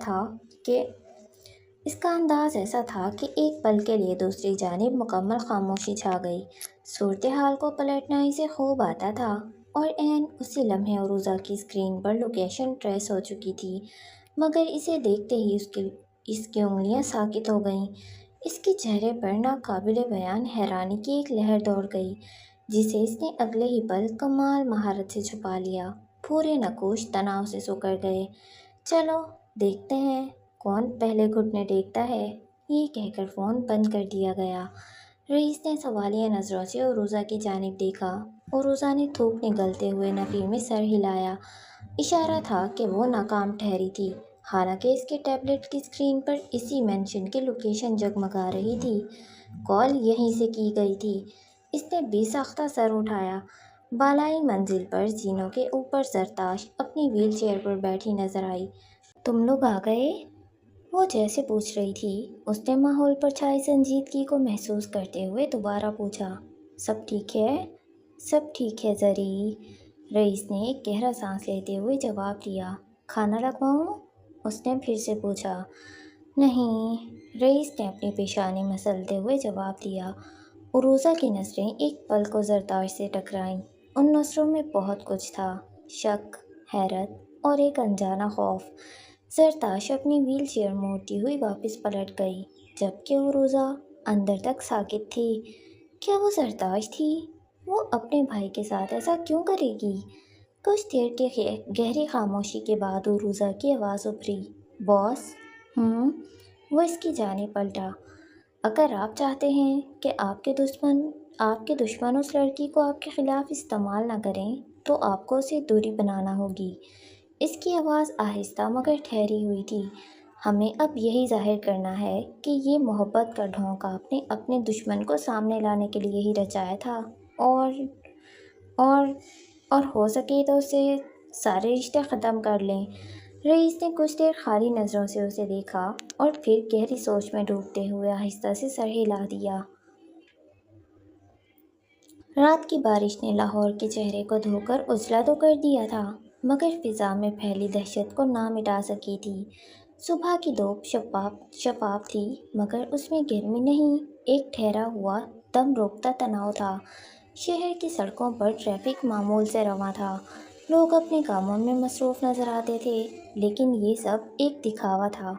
تھا کہ ایک پل کے لیے دوسری جانب مکمل خاموشی چھا گئی۔ صورتحال کو پلٹنا اسے خوب آتا تھا، اور عین اسی لمحے عروسہ کی اسکرین پر لوکیشن ٹریس ہو چکی تھی، مگر اسے دیکھتے ہی اس کی انگلیاں ساکت ہو گئیں۔ اس کے چہرے پر ناقابل بیان حیرانی کی ایک لہر دوڑ گئی، جسے اس نے اگلے ہی پل کمال مہارت سے چھپا لیا۔ پورے نقوش تناؤ سے سکڑ گئے۔ چلو دیکھتے ہیں کون پہلے گھٹنے ٹیکتا ہے۔ یہ کہہ کر فون بند کر دیا گیا۔ رئیس نے سوالیہ نظروں سے عروسہ کی جانب دیکھا۔ عروسہ نے تھوک نگلتے ہوئے نفی میں سر ہلایا۔ اشارہ تھا کہ وہ ناکام ٹھہری تھی، حالانکہ اس کے ٹیبلٹ کی اسکرین پر اسی مینشن کی لوکیشن جگمگا رہی تھی۔ کال یہیں سے کی گئی تھی۔ اس نے بے ساختہ سر اٹھایا۔ بالائی منزل پر زینوں کے اوپر زرتاش اپنی ویل چیئر پر بیٹھی نظر آئی۔ تم لوگ آ گئے؟ وہ جیسے پوچھ رہی تھی، اس نے ماحول پر چھائی سنجیدگی کو محسوس کرتے ہوئے دوبارہ پوچھا۔ سب ٹھیک ہے؟ سب ٹھیک ہے زری، رئیس نے ایک گہرا سانس لیتے ہوئے جواب دیا۔ کھانا لگواؤں؟ اس نے پھر سے پوچھا۔ نہیں، رئیس نے اپنی پیشانی مسلتے ہوئے جواب دیا۔ عروسہ کی نظریں ایک پل کو زرتاش سے ٹکرائیں۔ ان نظروں میں بہت کچھ تھا، شک، حیرت اور ایک انجانا خوف۔ زرتاش اپنی ویل چیئر موڑتی ہوئی واپس پلٹ گئی، جبکہ عروسہ اندر تک ساکت تھی۔ کیا وہ زرتاش تھی؟ وہ اپنے بھائی کے ساتھ ایسا کیوں کرے گی؟ کچھ دیر کی گہری خاموشی کے بعد عروسہ کی آواز ابھری۔ باس؟ وہ اس کی جانب پلٹا۔ اگر آپ چاہتے ہیں کہ آپ کے دشمن اس لڑکی کو آپ کے خلاف استعمال نہ کریں، تو آپ کو اسے دوری بنانا ہوگی۔ اس کی آواز آہستہ مگر ٹھہری ہوئی تھی۔ ہمیں اب یہی ظاہر کرنا ہے کہ یہ محبت کا ڈھونگ آپ نے اپنے دشمن کو سامنے لانے کے لیے ہی رچایا تھا، اور ہو سکے تو اسے سارے رشتے ختم کر لیں۔ رئیس نے کچھ دیر خالی نظروں سے اسے دیکھا اور پھر گہری سوچ میں ڈوبتے ہوئے آہستہ سے سر ہلا دیا۔ رات کی بارش نے لاہور کے چہرے کو دھو کر اجلا تو کر دیا تھا، مگر فضا میں پھیلی دہشت کو نہ مٹا سکی تھی۔ صبح کی دھوپ شفاف تھی، مگر اس میں گرمی نہیں، ایک ٹھہرا ہوا دم روکتا تناؤ تھا۔ شہر کی سڑکوں پر ٹریفک معمول سے رواں تھا، لوگ اپنے کاموں میں مصروف نظر آتے تھے، لیکن یہ سب ایک دکھاوا تھا،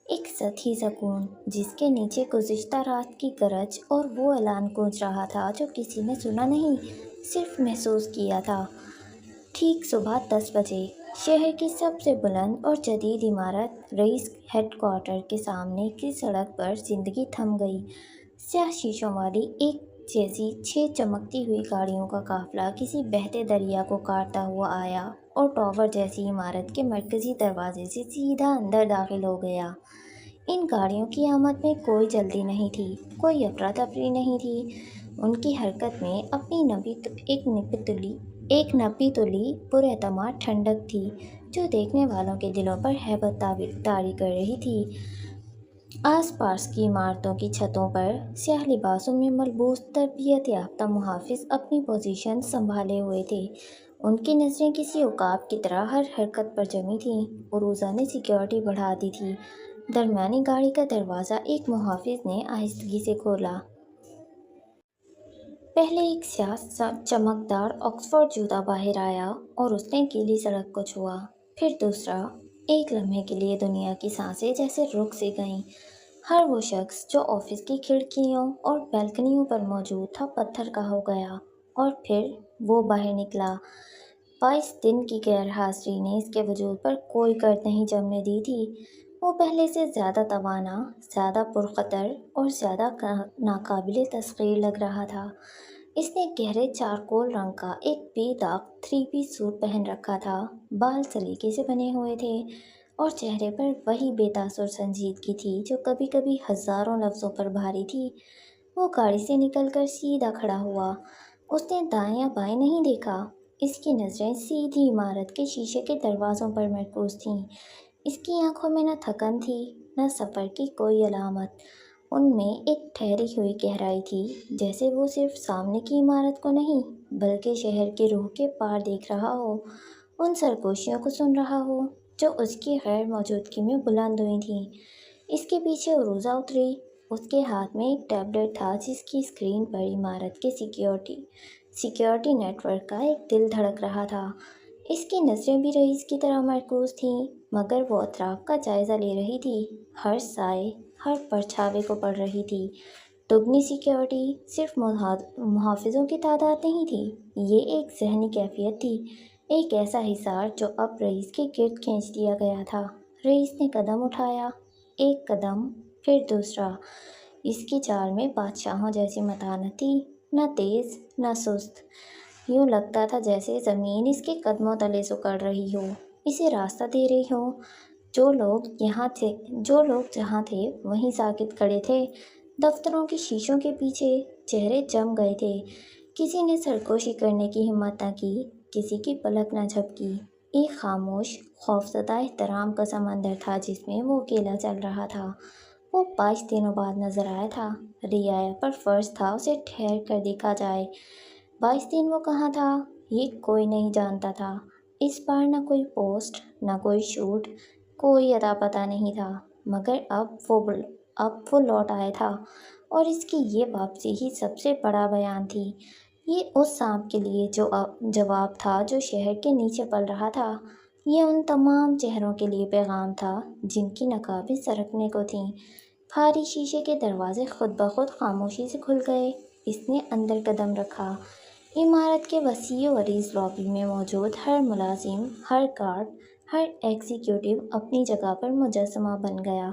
ایک سطحی سکون جس کے نیچے گزشتہ رات کی گرج اور وہ اعلان گونج رہا تھا جو کسی نے سنا نہیں، صرف محسوس کیا تھا۔ ٹھیک صبح 10 بجے شہر کی سب سے بلند اور جدید عمارت رئیس ہیڈ کوارٹر کے سامنے کی سڑک پر زندگی تھم گئی۔ سیاہ شیشوں والی ایک جیسی 6 چمکتی ہوئی گاڑیوں کا قافلہ کسی بہتے دریا کو کاٹتا ہوا آیا اور ٹاور جیسی عمارت کے مرکزی دروازے سے سیدھا اندر داخل ہو گیا۔ ان گاڑیوں کی آمد میں کوئی جلدی نہیں تھی، کوئی افراتفری نہیں تھی، ان کی حرکت میں اپنی ایک نپی تلی پراعتماد ٹھنڈک تھی جو دیکھنے والوں کے دلوں پر ہیبت طاری کر رہی تھی۔ آس پاس کی عمارتوں کی چھتوں پر سیاہ لباسوں میں ملبوس تربیت یافتہ محافظ اپنی پوزیشن سنبھالے ہوئے تھے، ان کی نظریں کسی عقاب کی طرح ہر حرکت پر جمی تھیں۔ عروضہ نے سیکیورٹی بڑھا دی تھی۔ درمیانی گاڑی کا دروازہ ایک محافظ نے آہستگی سے کھولا۔ پہلے ایک سیاہ چمکدار آکسفورڈ جوتا باہر آیا اور اس نے گیلی سڑک کو چھوا، پھر دوسرا۔ ایک لمحے کے لیے دنیا کی سانسیں جیسے رک سی گئیں۔ ہر وہ شخص جو آفس کی کھڑکیوں اور بیلکنیوں پر موجود تھا پتھر کا ہو گیا، اور پھر وہ باہر نکلا۔ 22 دن کی غیر حاضری نے اس کے وجود پر کوئی گرد نہیں جمنے دی تھی۔ وہ پہلے سے زیادہ توانا، زیادہ پرخطر اور زیادہ ناقابل تسخیر لگ رہا تھا۔ اس نے گہرے چارکول رنگ کا ایک بے داغ 3 پیس سوٹ پہن رکھا تھا، بال سلیقے سے بنے ہوئے تھے اور چہرے پر وہی بے تاثر سنجیدگی تھی جو کبھی کبھی ہزاروں لفظوں پر بھاری تھی۔ وہ گاڑی سے نکل کر سیدھا کھڑا ہوا۔ اس نے دائیں یا بائیں نہیں دیکھا، اس کی نظریں سیدھی عمارت کے شیشے کے دروازوں پر مرکوز تھیں۔ اس کی آنکھوں میں نہ تھکن تھی، نہ سفر کی کوئی علامت، ان میں ایک ٹھہری ہوئی گہرائی تھی، جیسے وہ صرف سامنے کی عمارت کو نہیں بلکہ شہر کی روح کے پار دیکھ رہا ہو، ان سرگوشیوں کو سن رہا ہو جو اس کی غیر موجودگی میں بلند ہوئی تھیں۔ اس کے پیچھے عروضہ اتری، اس کے ہاتھ میں ایک ٹیبلٹ تھا جس کی اسکرین پر عمارت کے سیکیورٹی نیٹ ورک کا ایک دل دھڑک رہا تھا۔ اس کی نظریں بھی رئیس کی طرح مرکوز تھیں، مگر وہ اطراف کا جائزہ لے رہی تھی، ہر سائے، ہر پرچھاوے کو پڑھ رہی تھی۔ دگنی سیکیورٹی صرف محافظوں کی تعداد نہیں تھی، یہ ایک ذہنی کیفیت تھی، ایک ایسا حصار جو اب رئیس کے گرد کھینچ دیا گیا تھا۔ رئیس نے قدم اٹھایا، ایک قدم، پھر دوسرا۔ اس کی چال میں بادشاہوں جیسی متانت تھی، نہ تیز نہ سست، یوں لگتا تھا جیسے زمین اس کے قدموں تلے سکڑ رہی ہو، اسے راستہ دے رہی ہو۔ جو لوگ جہاں تھے وہیں ساکت کھڑے تھے، دفتروں کی شیشوں کے پیچھے چہرے جم گئے تھے، کسی نے سرگوشی کرنے کی ہمت نہ کی، کسی کی پلک نہ جھپکی۔ ایک خاموش، خوفزدہ احترام کا سمندر تھا جس میں وہ اکیلا چل رہا تھا۔ وہ 22 دنوں بعد نظر آیا تھا، رعایا پر فرض تھا اسے ٹھہر کر دیکھا جائے۔ 22 دن وہ کہاں تھا، یہ کوئی نہیں جانتا تھا۔ اس بار نہ کوئی پوسٹ، نہ کوئی شوٹ، کوئی اتا پتہ نہیں تھا، مگر اب وہ لوٹ آیا تھا، اور اس کی یہ واپسی ہی سب سے بڑا بیان تھی۔ یہ اس سانپ کے لیے جواب تھا جو شہر کے نیچے پل رہا تھا، یہ ان تمام چہروں کے لیے پیغام تھا جن کی نقابیں سرکنے کو تھیں۔ بھاری شیشے کے دروازے خود بخود خاموشی سے کھل گئے۔ اس نے اندر قدم رکھا۔ عمارت کے وسیع و عریض لابی میں موجود ہر ملازم، ہر گارڈ، ہر ایگزیکٹو اپنی جگہ پر مجسمہ بن گیا۔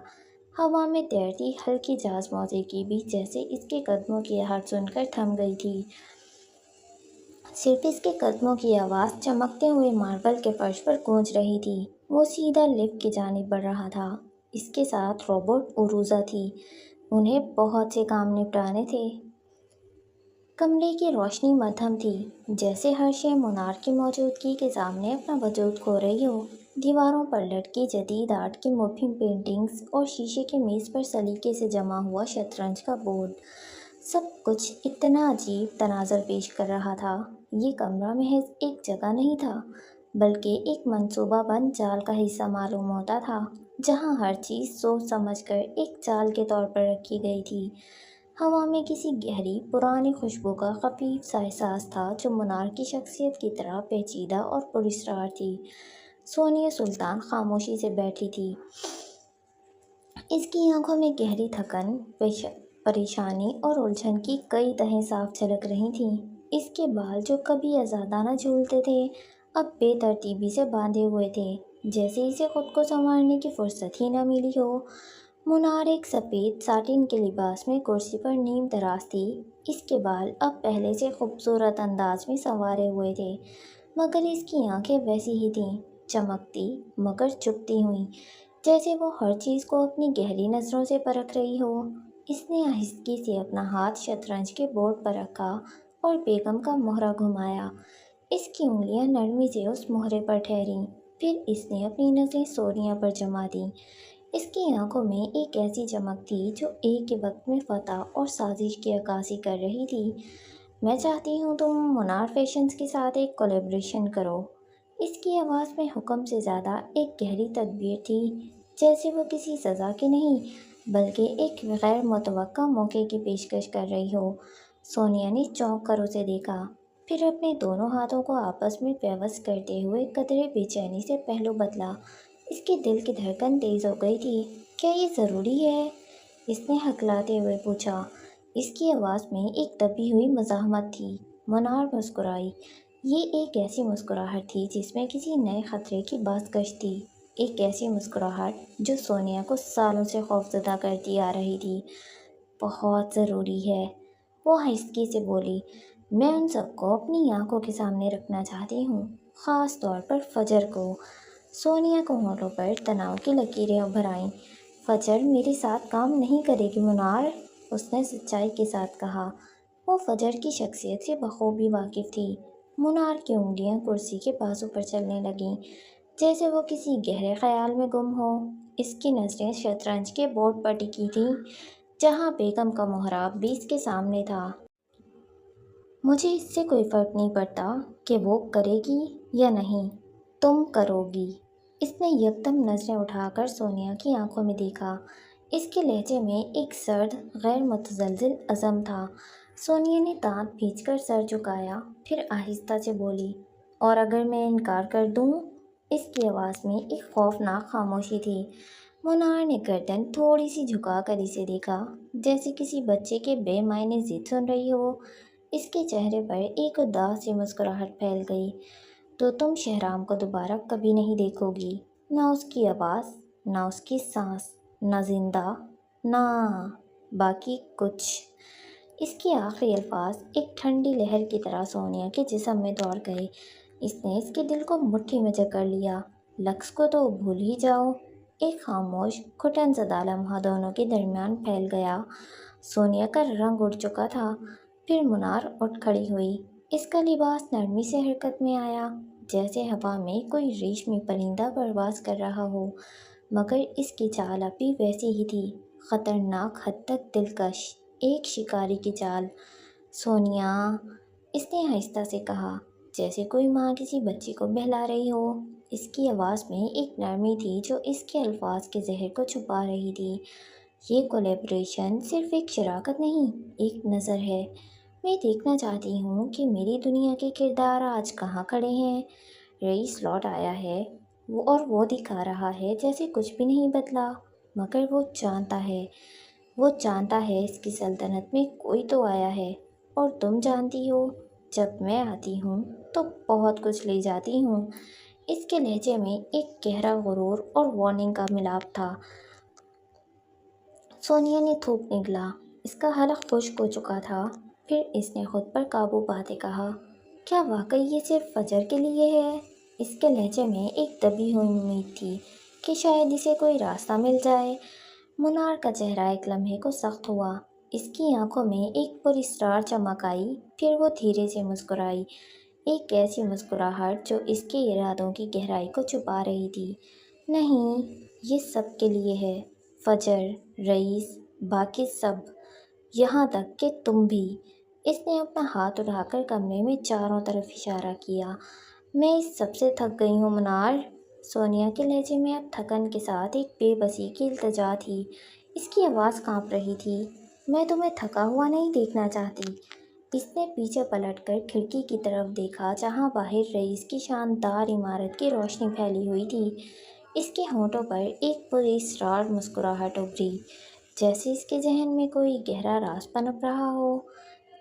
ہوا میں تیرتی ہلکی جاز موسیقی بھی جیسے اس کے قدموں کی آہٹ سن کر تھم گئی تھی۔ صرف اس کے قدموں کی آواز چمکتے ہوئے ماربل کے فرش پر گونج رہی تھی۔ وہ سیدھا لفٹ کی جانب بڑھ رہا تھا۔ اس کے ساتھ روبوٹ عروضہ تھی، انہیں بہت سے کام نپٹانے تھے۔ کمرے کی روشنی مدھم تھی، جیسے ہر شے منار کی موجودگی کے سامنے اپنا وجود کھو رہی ہو۔ دیواروں پر لٹکی جدید آرٹ کی مبہم پینٹنگز اور شیشے کی میز پر سلیقے سے جمع ہوا شطرنج کا بورڈ، سب کچھ اتنا عجیب تناظر پیش کر رہا تھا۔ یہ کمرہ محض ایک جگہ نہیں تھا، بلکہ ایک منصوبہ بند جال کا حصہ معلوم ہوتا تھا، جہاں ہر چیز سوچ سمجھ کر ایک چال کے طور پر رکھی گئی تھی۔ ہوا میں کسی گہری پرانی خوشبو کا خفیف سا احساس تھا جو منار کی شخصیت کی طرح پیچیدہ اور پراسرار تھی۔ سونیا سلطان خاموشی سے بیٹھی تھی۔ اس کی آنکھوں میں گہری تھکن، پریشانی اور الجھن کی کئی تہیں صاف جھلک رہی تھیں۔ اس کے بال جو کبھی آزادانہ جھولتے تھے، اب بے ترتیبی سے باندھے ہوئے تھے، جیسے اسے خود کو سنوارنے کی فرصت ہی نہ ملی ہو۔ منار ایک سفید ساٹن کے لباس میں کرسی پر نیم دراز تھی۔ اس کے بال اب پہلے سے خوبصورت انداز میں سنوارے ہوئے تھے، مگر اس کی آنکھیں ویسی ہی تھیں، چمکتی مگر چپتی ہوئی، جیسے وہ ہر چیز کو اپنی گہری نظروں سے پرکھ رہی ہو۔ اس نے آہستگی سے اپنا ہاتھ شطرنج کے بورڈ پر رکھا اور بیگم کا مہرہ گھمایا۔ اس کی انگلیاں نرمی سے اس مہرے پر ٹھہریں، پھر اس نے اپنی نظریں سونیا پر جما دیں۔ اس کی آنکھوں میں ایک ایسی چمک تھی جو ایک ہی وقت میں فتح اور سازش کی عکاسی کر رہی تھی۔ میں چاہتی ہوں تم منار فیشنز کے ساتھ ایک کولیبریشن کرو۔ اس کی آواز میں حکم سے زیادہ ایک گہری تدبیر تھی، جیسے وہ کسی سزا کی نہیں بلکہ ایک غیر متوقع موقع کی پیشکش کر رہی ہو۔ سونیا نے چونک کر اسے دیکھا، پھر اپنے دونوں ہاتھوں کو آپس میں پیوست کرتے ہوئے قدرے بے چینی سے پہلو بدلا۔ اس کے دل کی دھڑکن تیز ہو گئی تھی۔ کیا یہ ضروری ہے؟ اس نے ہکلاتے ہوئے پوچھا۔ اس کی آواز میں ایک دبی ہوئی مزاحمت تھی۔ منار مسکرائی۔ یہ ایک ایسی مسکراہٹ تھی جس میں کسی نئے خطرے کی بازگشت تھی، ایک ایسی مسکراہٹ جو سونیا کو سالوں سے خوفزدہ کرتی آ رہی تھی۔ بہت ضروری ہے، وہ آہستگی سے بولی۔ میں ان سب کو اپنی آنکھوں کے سامنے رکھنا چاہتی ہوں، خاص طور پر فجر کو۔ سونیا کو ہونٹوں پر تناؤ کی لکیریں ابھر آئیں۔ فجر میرے ساتھ کام نہیں کرے گی منار، اس نے سچائی کے ساتھ کہا۔ وہ فجر کی شخصیت سے بخوبی واقف تھی۔ منار کی انگلیاں کرسی کے بازو پر چلنے لگیں، جیسے وہ کسی گہرے خیال میں گم ہو۔ اس کی نظریں شطرنج کے بورڈ پر ٹکی تھیں، جہاں بیگم کا مہرہ بھی اس کے سامنے تھا۔ مجھے اس سے کوئی فرق نہیں پڑتا کہ وہ کرے گی یا نہیں، تم کرو گی۔ اس نے یکدم نظریں اٹھا کر سونیا کی آنکھوں میں دیکھا۔ اس کے لہجے میں ایک سرد، غیر متزلزل عزم تھا۔ سونیا نے دانت بھینچ کر سر جھکایا، پھر آہستہ سے بولی، اور اگر میں انکار کر دوں؟ اس کی آواز میں ایک خوفناک خاموشی تھی۔ منار نے گردن تھوڑی سی جھکا کر اسے دیکھا، جیسے کسی بچے کے بے معنی ضد سن رہی ہو۔ اس کے چہرے پر ایک اداس سی مسکراہٹ پھیل گئی۔ تو تم شہرام کو دوبارہ کبھی نہیں دیکھو گی، نہ اس کی آواز، نہ اس کی سانس، نہ زندہ، نہ باقی کچھ۔ اس کے آخری الفاظ ایک ٹھنڈی لہر کی طرح سونیا کے جسم میں دوڑ گئے۔ اس نے اس کے دل کو مٹھی میں جکڑ لیا۔ لکس کو تو بھول ہی جاؤ۔ ایک خاموش، گھٹن زدہ لمحہ دونوں کے درمیان پھیل گیا۔ سونیا کا رنگ اڑ چکا تھا۔ پھر منار اٹھ کھڑی ہوئی۔ اس کا لباس نرمی سے حرکت میں آیا، جیسے ہوا میں کوئی ریشمی پرندہ پرواز کر رہا ہو، مگر اس کی چال اب بھی ویسی ہی تھی، خطرناک حد تک دلکش، ایک شکاری کی چال۔ سونیا، اس نے آہستہ سے کہا، جیسے کوئی ماں کسی بچی کو بہلا رہی ہو۔ اس کی آواز میں ایک نرمی تھی جو اس کے الفاظ کے زہر کو چھپا رہی تھی۔ یہ کولیبریشن صرف ایک شراکت نہیں، ایک نظر ہے۔ میں دیکھنا چاہتی ہوں کہ میری دنیا کے کردار آج کہاں کھڑے ہیں۔ رئیس لوٹ آیا ہے، اور وہ دکھا رہا ہے جیسے کچھ بھی نہیں بدلا، مگر وہ جانتا ہے اس کی سلطنت میں کوئی تو آیا ہے، اور تم جانتی ہو جب میں آتی ہوں تو بہت کچھ لے جاتی ہوں۔ اس کے لہجے میں ایک گہرا غرور اور وارننگ کا ملاپ تھا۔ سونیا نے تھوک نگلا۔ اس کا حلق خشک ہو چکا تھا۔ پھر اس نے خود پر قابو پاتے کہا، کیا واقعی یہ صرف فجر کے لیے ہے؟ اس کے لہجے میں ایک دبی ہوئی امید تھی کہ شاید اسے کوئی راستہ مل جائے۔ منار کا چہرہ ایک لمحے کو سخت ہوا، اس کی آنکھوں میں ایک پراسرار چمک آئی، پھر وہ دھیرے سے مسکرائی، ایک ایسی مسکراہٹ جو اس کے ارادوں کی گہرائی کو چھپا رہی تھی۔ نہیں، یہ سب کے لیے ہے، فجر، رئیس، باقی سب، یہاں تک کہ تم بھی۔ اس نے اپنا ہاتھ اٹھا کر کمرے میں چاروں طرف اشارہ کیا۔ میں اس سب سے تھک گئی ہوں منار۔ سونیا کے لہجے میں اب تھکن کے ساتھ ایک بے بسی کی التجا تھی۔ اس کی آواز کانپ رہی تھی۔ میں تمہیں تھکا ہوا نہیں دیکھنا چاہتی۔ اس نے پیچھے پلٹ کر کھڑکی کی طرف دیکھا جہاں باہر رئیس کی شاندار عمارت کی روشنی پھیلی ہوئی تھی۔ اس کے ہونٹوں پر ایک پراسرار مسکراہٹ ابھری، جیسے اس کے ذہن میں کوئی گہرا راز پنپ رہا ہو۔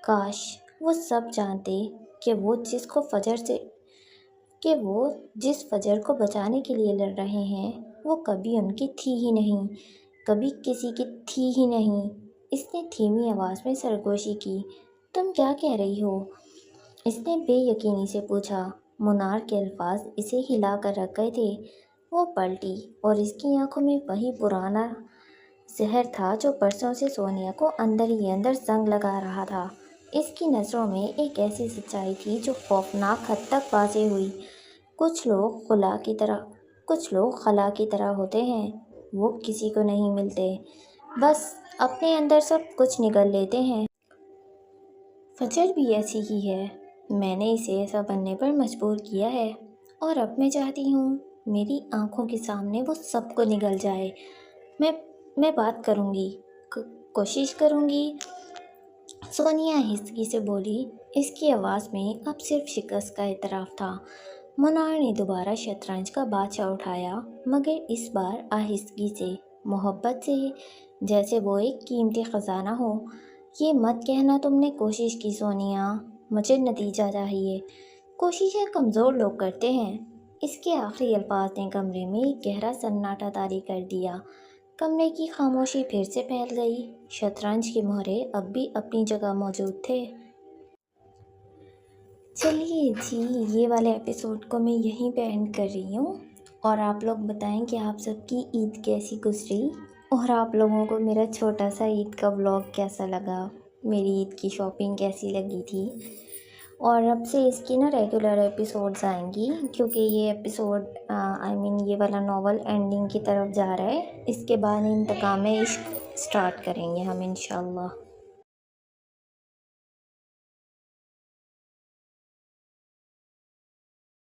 کاش وہ سب جانتے کہ وہ جس فجر کو بچانے کے لیے لڑ رہے ہیں وہ کبھی ان کی تھی ہی نہیں، کبھی کسی کی تھی ہی نہیں۔ اس نے دھیمی آواز میں سرگوشی کی۔ تم کیا کہہ رہی ہو؟ اس نے بے یقینی سے پوچھا۔ منار کے الفاظ اسے ہلا کر رکھ گئے تھے۔ وہ پلٹی اور اس کی آنکھوں میں وہی پرانا زہر تھا جو برسوں سے سونیا کو اندر ہی اندر زنگ لگا رہا تھا۔ اس کی نظروں میں ایک ایسی سچائی تھی جو خوفناک حد تک واضح ہوئی۔ کچھ لوگ خلا کی طرح ہوتے ہیں، وہ کسی کو نہیں ملتے، بس اپنے اندر سب کچھ نگل لیتے ہیں۔ فجر بھی ایسی ہی ہے، میں نے اسے ایسا بننے پر مجبور کیا ہے، اور اب میں چاہتی ہوں میری آنکھوں کے سامنے وہ سب کو نگل جائے۔ میں بات کروں گی، کوشش کروں گی، سونیا آہستگی سے بولی۔ اس کی آواز میں اب صرف شکست کا اعتراف تھا۔ منار نے دوبارہ شطرنج کا بادشاہ اٹھایا، مگر اس بار آہستگی سے، محبت سے، جیسے وہ ایک قیمتی خزانہ ہو۔ یہ مت کہنا تم نے کوشش کی سونیا، مجھے نتیجہ چاہیے۔ کوششیں کمزور لوگ کرتے ہیں۔ اس کے آخری الفاظ نے کمرے میں ایک گہرا سناٹا طاری کر دیا۔ کمرے کی خاموشی پھر سے پھیل گئی۔ شطرنج کے مہرے اب بھی اپنی جگہ موجود تھے۔ چلیے جی، یہ والے ایپیسوڈ کو میں یہیں پہ اینڈ کر رہی ہوں، اور آپ لوگ بتائیں کہ آپ سب کی عید کیسی گزری، اور آپ لوگوں کو میرا چھوٹا سا عید کا ولاگ کیسا لگا، میری عید کی شاپنگ کیسی لگی تھی۔ اور اب سے اس کی ریگولر ایپیسوڈز آئیں گی، کیونکہ یہ ایپیسوڈ یہ والا ناول اینڈنگ کی طرف جا رہا ہے۔ اس کے بعد انتقام عشق سٹارٹ کریں گے ہم انشاءاللہ۔